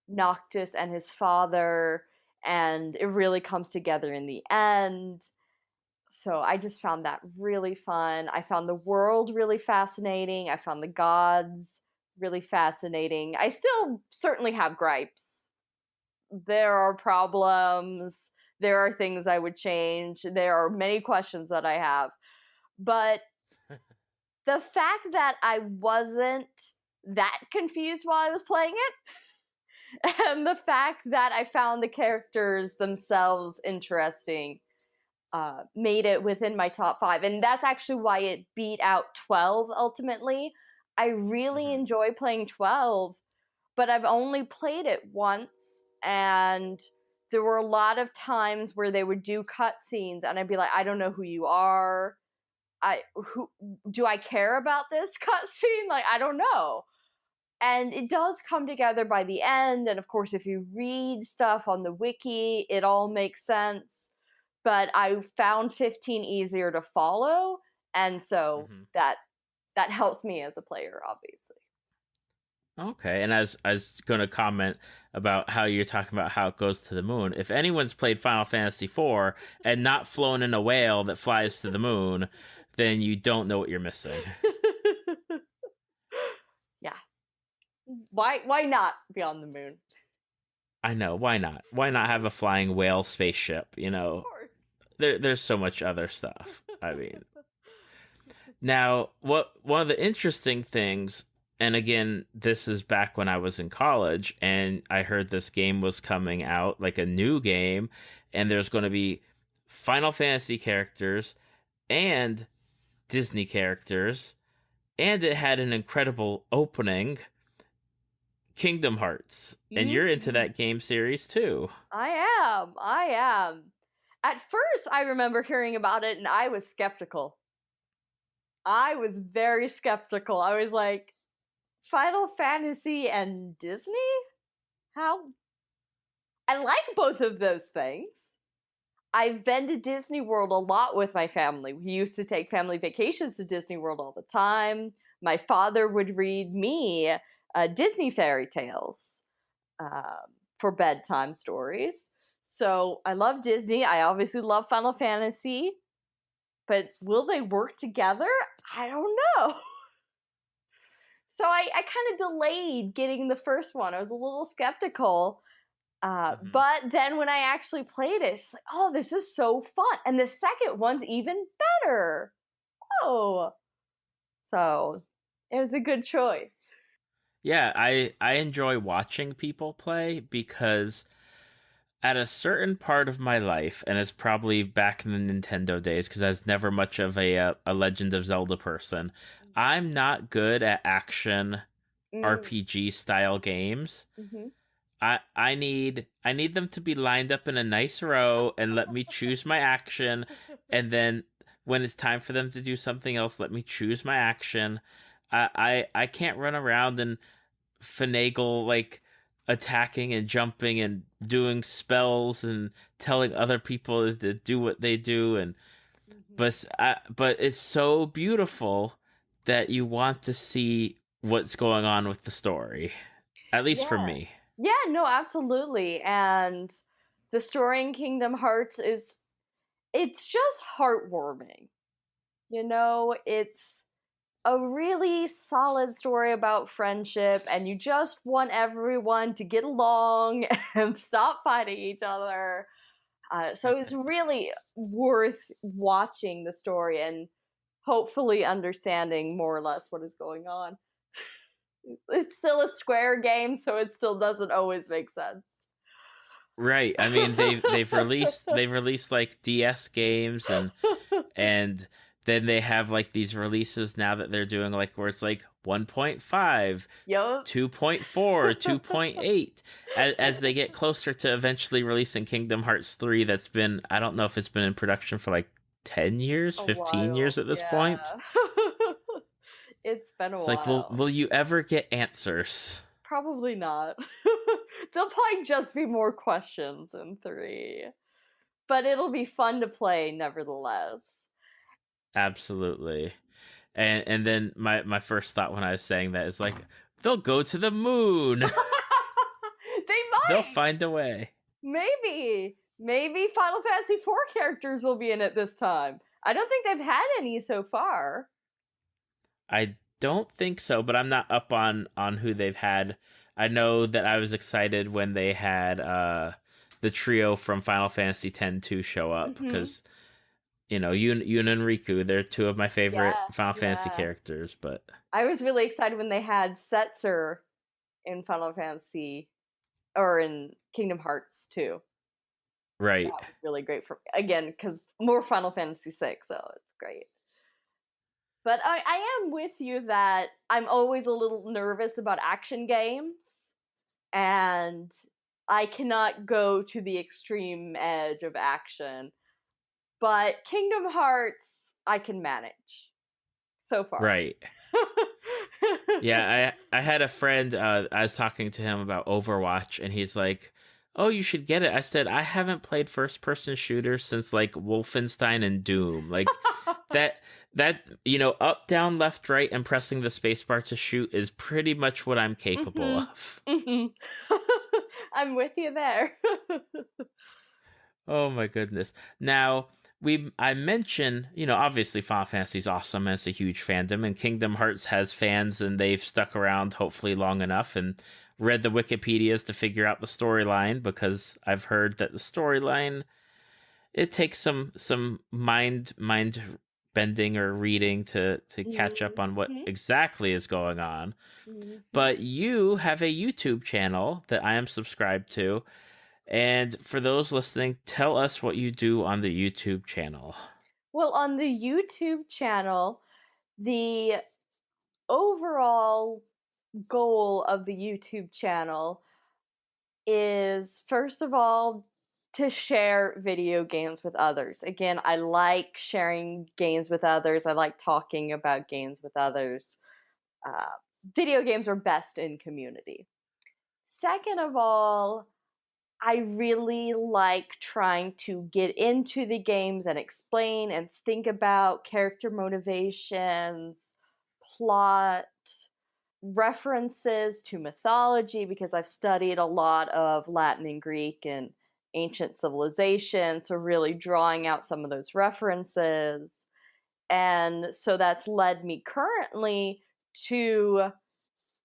Noctis and his father, and it really comes together in the end. So I just found that really fun. I found the world really fascinating. I found the gods really fascinating. I still certainly have gripes. There are problems. There are things I would change. There are many questions that I have. But the fact that I wasn't that confused while I was playing it, and the fact that I found the characters themselves interesting, made it within my top 5. And that's actually why it beat out 12 ultimately. I really enjoy playing 12, but I've only played it once, and there were a lot of times where they would do cutscenes, and I'd be like, I don't know who you are. Who do I care about this cutscene? Like, I don't know. And it does come together by the end, and of course, if you read stuff on the wiki, it all makes sense. But I found 15 easier to follow, and so that helps me as a player, obviously. Okay, and as I was going to comment about how you're talking about how it goes to the moon, if anyone's played Final Fantasy IV and not flown in a whale that flies to the moon, then you don't know what you're missing. Yeah. Why not be on the moon? I know, why not? Why not have a flying whale spaceship, you know? There's so much other stuff. I mean. Now, one of the interesting things, and again, this is back when I was in college, and I heard this game was coming out, like a new game, and there's going to be Final Fantasy characters and Disney characters, and it had an incredible opening, Kingdom Hearts. And you're into that game series too. I am. At first, I remember hearing about it, and I was skeptical. I was very skeptical. I was like, Final Fantasy and Disney? How? I like both of those things. I've been to Disney World a lot with my family. We used to take family vacations to Disney World all the time. My father would read me Disney fairy tales for bedtime stories. So I love Disney. I obviously love Final Fantasy. But will they work together? I don't know. So I kind of delayed getting the first one. I was a little skeptical. But then when I actually played it, it's like, oh, this is so fun. And the second one's even better. Oh. So it was a good choice. Yeah, I enjoy watching people play because at a certain part of my life, and it's probably back in the Nintendo days because I was never much of a Legend of Zelda person, I'm not good at action RPG style games. I need them to be lined up in a nice row and let me choose my action, and then when it's time for them to do something else, let me choose my action. I can't run around and finagle like attacking and jumping and doing spells and telling other people to do what they do, and but it's so beautiful that you want to see what's going on with the story, at least for me. Yeah, no, absolutely. And the story in Kingdom Hearts it's just heartwarming. You know, it's a really solid story about friendship, and you just want everyone to get along and stop fighting each other. So it's really worth watching the story and hopefully understanding more or less what is going on. It's still a Square game, so it still doesn't always make sense. Right. I mean, they've released like DS games and then they have like these releases now that they're doing like where it's like 1.5, Yup. 2.4, 2.8 as they get closer to eventually releasing Kingdom Hearts 3 that's been, I don't know if it's been in production for like 10 years, A 15 while, years at this yeah. point. It's been a It's while. like, will you ever get answers? Probably not. There'll probably just be more questions in 3. But it'll be fun to play nevertheless. Absolutely. And then my first thought when I was saying that is like, they'll go to the moon. They might. They'll find a way. Maybe Final Fantasy IV characters will be in it this time. I don't think they've had any so far. I don't think so, but I'm not up on who they've had. I know that I was excited when they had the trio from Final Fantasy X-2 show up because you know, Yun and Riku, they're two of my favorite Final Fantasy characters. But I was really excited when they had Setzer in Final Fantasy or in Kingdom Hearts 2. Right. That was really great for me. Again, because more Final Fantasy 6, so it's great. But I am with you that I'm always a little nervous about action games, and I cannot go to the extreme edge of action. But Kingdom Hearts, I can manage so far. Right. Yeah, I had a friend, I was talking to him about Overwatch, and he's like, oh, you should get it. I said, I haven't played first-person shooters since, like, Wolfenstein and Doom. Like, that you know, up, down, left, right, and pressing the spacebar to shoot is pretty much what I'm capable of. I'm with you there. Oh, my goodness. Now, I mentioned, you know, obviously Final Fantasy's awesome and it's a huge fandom, and Kingdom Hearts has fans and they've stuck around hopefully long enough and read the Wikipedias to figure out the storyline, because I've heard that the storyline, it takes some mind bending or reading to catch up on what exactly is going on. But you have a YouTube channel that I am subscribed to. And for those listening, tell us what you do on the YouTube channel. Well, on the YouTube channel, the overall goal of the YouTube channel is, first of all, to share video games with others. Again, I like sharing games with others. I like talking about games with others. Video games are best in community. Second of all, I really like trying to get into the games and explain and think about character motivations, plot, references to mythology, because I've studied a lot of Latin and Greek and ancient civilization, so really drawing out some of those references. And so that's led me currently to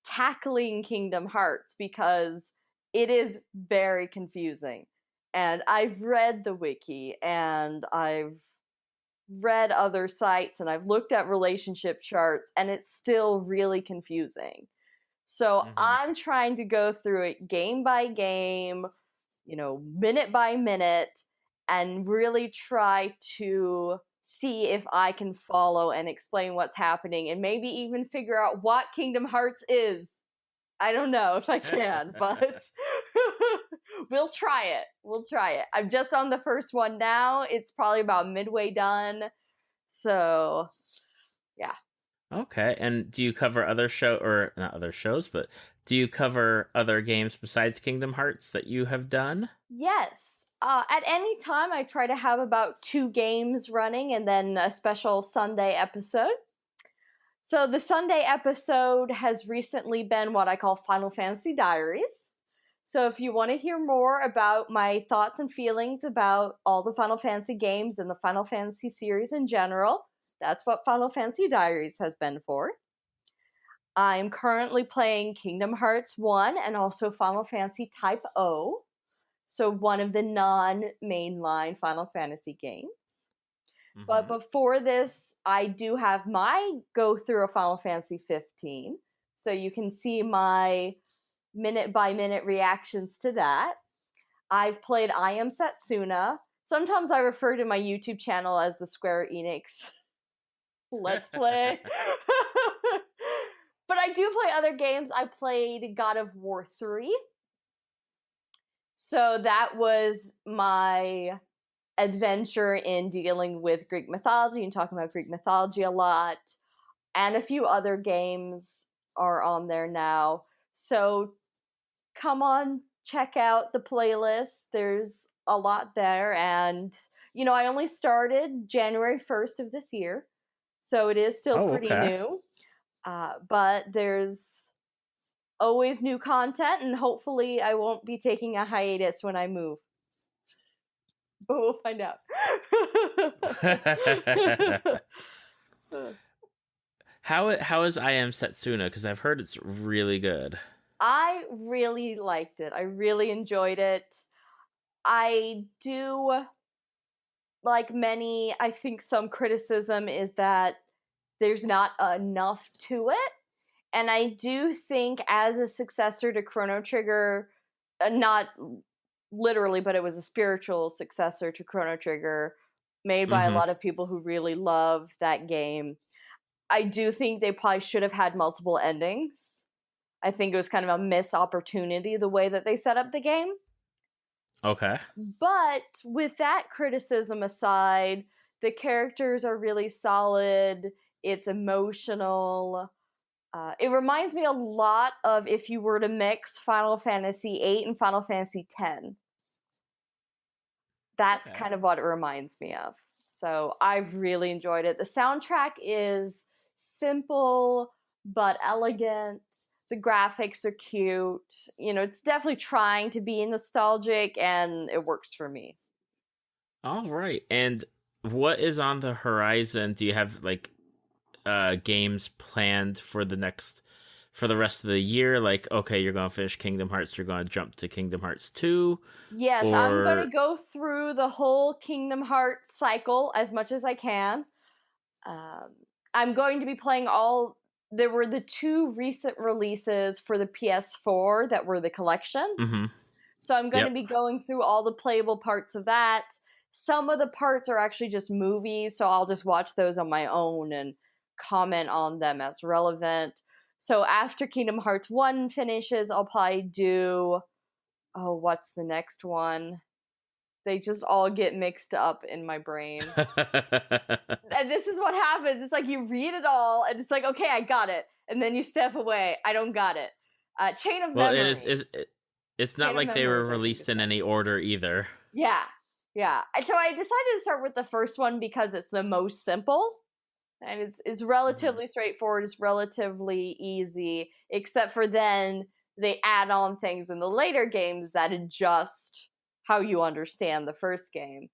tackling Kingdom Hearts, because it is very confusing. And I've read the wiki, and I've read other sites, and I've looked at relationship charts, and it's still really confusing. So I'm trying to go through it game by game, you know, minute by minute, and really try to see if I can follow and explain what's happening, and maybe even figure out what Kingdom Hearts is. I don't know if I can, but we'll try it. We'll try it. I'm just on the first one now. It's probably about midway done. So, yeah. Okay. And do you cover other not other shows, but do you cover other games besides Kingdom Hearts that you have done? Yes. At any time, I try to have about 2 games running and then a special Sunday episode. So the Sunday episode has recently been what I call Final Fantasy Diaries. So if you want to hear more about my thoughts and feelings about all the Final Fantasy games and the Final Fantasy series in general, that's what Final Fantasy Diaries has been for. I'm currently playing Kingdom Hearts 1 and also Final Fantasy Type O, so one of the non-mainline Final Fantasy games. But before this, I do have my go through of Final Fantasy 15, so you can see my minute by minute reactions to that. I've played I Am Setsuna. Sometimes I refer to my YouTube channel as the Square Enix Let's Play. But I do play other games. I played God of War 3. So that was my adventure in dealing with Greek mythology and talking about Greek mythology a lot. And a few other games are on there now. So come on, check out the playlist. There's a lot there. And, I only started January 1st of this year. So it is still pretty new. But there's always new content, and hopefully I won't be taking a hiatus when I move. But we'll find out. How is I Am Setsuna? Because I've heard it's really good. I really liked it. I really enjoyed it. I do, like many, I think some criticism is that there's not enough to it. And I do think as a successor to Chrono Trigger, not literally, but it was a spiritual successor to Chrono Trigger, made by a lot of people who really love that game. I do think they probably should have had multiple endings. I think it was kind of a missed opportunity the way that they set up the game. Okay. But with that criticism aside, the characters are really solid. It's emotional. It reminds me a lot of if you were to mix Final Fantasy VIII and Final Fantasy X. That's kind of what it reminds me of. So I've really enjoyed it. The soundtrack is simple but elegant. The graphics are cute. It's definitely trying to be nostalgic, and it works for me. All right. And what is on the horizon? Do you have games planned for the rest of the year? Like, okay, you're going to finish Kingdom Hearts, you're going to jump to Kingdom Hearts 2? Yes, I'm going to go through the whole Kingdom Hearts cycle as much as I can. I'm going to be playing there were the 2 recent releases for the PS4 that were the collections. So I'm going to be going through all the playable parts of that. Some of the parts are actually just movies, so I'll just watch those on my own and comment on them as relevant. So after Kingdom Hearts 1 finishes, I'll probably do... Oh, what's the next one? They just all get mixed up in my brain. And this is what happens. It's like you read it all, and it's like, okay, I got it. And then you step away. I don't got it. Chain of Memories. It's not like they were released in any order either. Yeah. So I decided to start with the first one because it's the most simple. And it's relatively straightforward. It's relatively easy. Except for then they add on things in the later games that adjust how you understand the first game.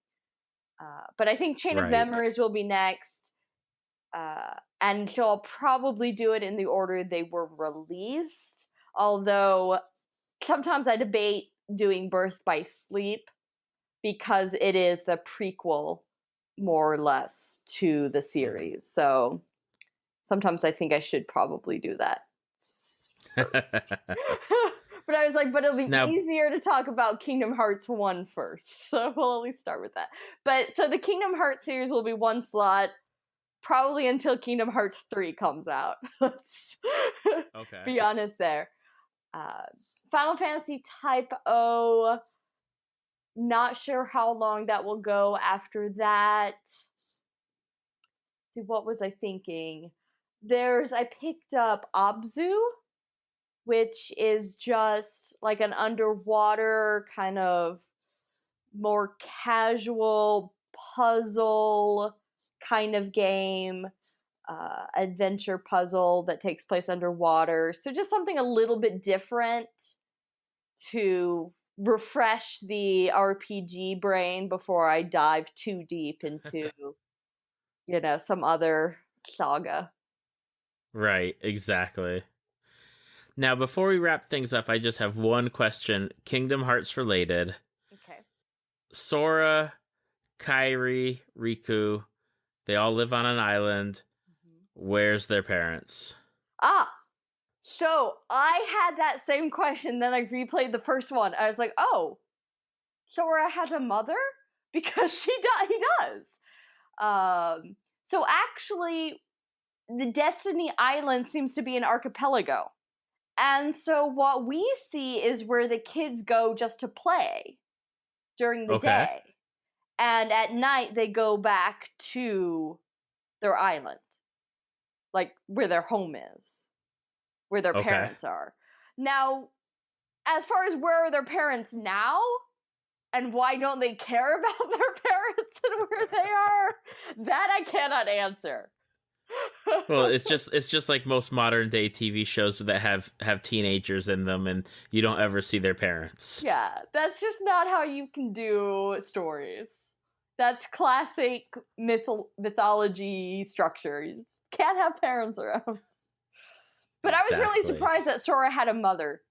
But I think Chain of Memories will be next. And so I'll probably do it in the order they were released. Although sometimes I debate doing Birth by Sleep because it is the prequel, more or less, to the series. So sometimes I think I should probably do that. But I was like, but it'll be easier to talk about Kingdom Hearts 1 first. So we'll at least start with that. But so the Kingdom Hearts series will be one slot, probably until Kingdom Hearts 3 comes out. Let's be honest there. Final Fantasy Type O, not sure how long that will go after that. See, what was I thinking? I picked up Abzu, which is just like an underwater kind of more casual puzzle kind of game, adventure puzzle that takes place underwater. So just something a little bit different to refresh the RPG brain before I dive too deep into, some other saga. Right, exactly. Now, before we wrap things up, I just have one question, Kingdom Hearts related. Okay. Sora, Kairi, Riku, they all live on an island. Where's their parents? So I had that same question, then I replayed the first one. I was like, oh, Sora has a mother? Because he does. So actually, the Destiny Island seems to be an archipelago. And so what we see is where the kids go just to play during the day. And at night, they go back to their island. Like, where their home is. Where their parents are. Now, as far as where are their parents now, and why don't they care about their parents and where they are, that I cannot answer. Well, it's just like most modern day TV shows that have teenagers in them, and you don't ever see their parents. Yeah, that's just not how you can do stories. That's classic mythology structure. You just can't have parents around. But I was really surprised that Sora had a mother,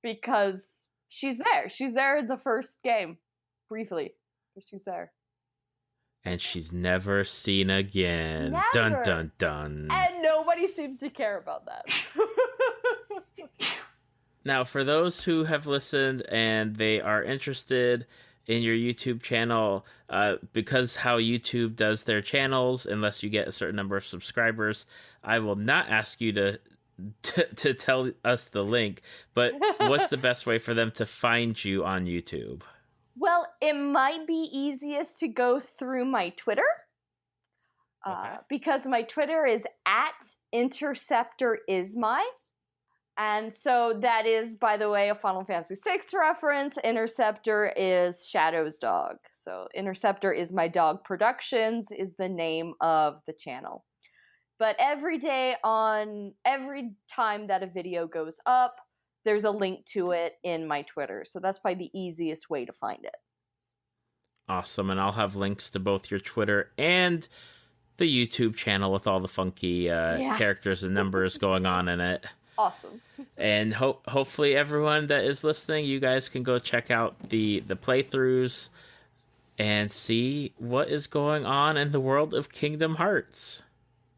because she's there. She's there in the first game, briefly. But she's there. And she's never seen again. Never. Dun, dun, dun. And nobody seems to care about that. Now, for those who have listened and they are interested in your YouTube channel, because how YouTube does their channels, unless you get a certain number of subscribers, I will not ask you to tell us the link, but what's the best way for them to find you on YouTube? Well, it might be easiest to go through my Twitter, because my Twitter is @InterceptorIsmy. And so that is, by the way, a Final Fantasy VI reference. Interceptor is Shadow's dog. So Interceptor is My Dog Productions is the name of the channel. But every time that a video goes up, there's a link to it in my Twitter. So that's probably the easiest way to find it. Awesome. And I'll have links to both your Twitter and the YouTube channel with all the funky characters and numbers going on in it. Awesome. And hopefully everyone that is listening, you guys can go check out the playthroughs and see what is going on in the world of Kingdom Hearts.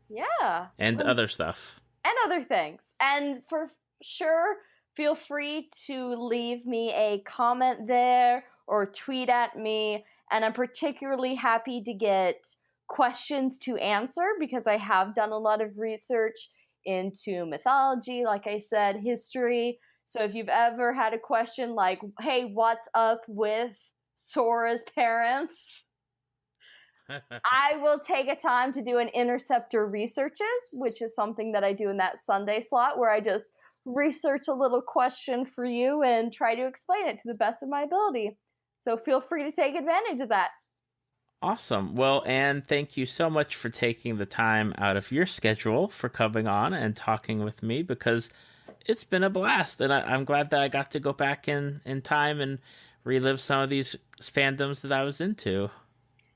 Yeah. And other stuff. And other things. And for sure, feel free to leave me a comment there or tweet at me. And I'm particularly happy to get questions to answer, because I have done a lot of research into mythology, like I said, history. So if you've ever had a question like, hey, what's up with Sora's parents? I will take a time to do an Interceptor researches, which is something that I do in that Sunday slot, where I just research a little question for you and try to explain it to the best of my ability. So feel free to take advantage of that. Awesome. Well, Anne, thank you so much for taking the time out of your schedule for coming on and talking with me, because it's been a blast. And I'm glad that I got to go back in time and relive some of these fandoms that I was into.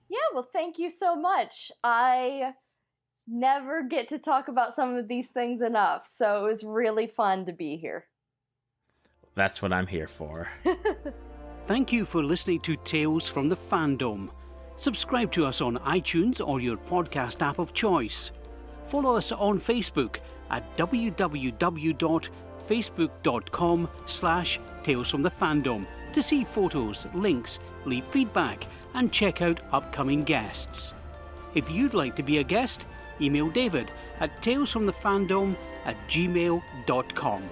Yeah, well, thank you so much. I never get to talk about some of these things enough, so it was really fun to be here. That's what I'm here for. Thank you for listening to Tales from the Fandom. Subscribe to us on iTunes or your podcast app of choice. Follow us on Facebook at www.facebook.com/talesfromthefandom to see photos, links, leave feedback, and check out upcoming guests. If you'd like to be a guest, email David at talesfromthefandom@gmail.com.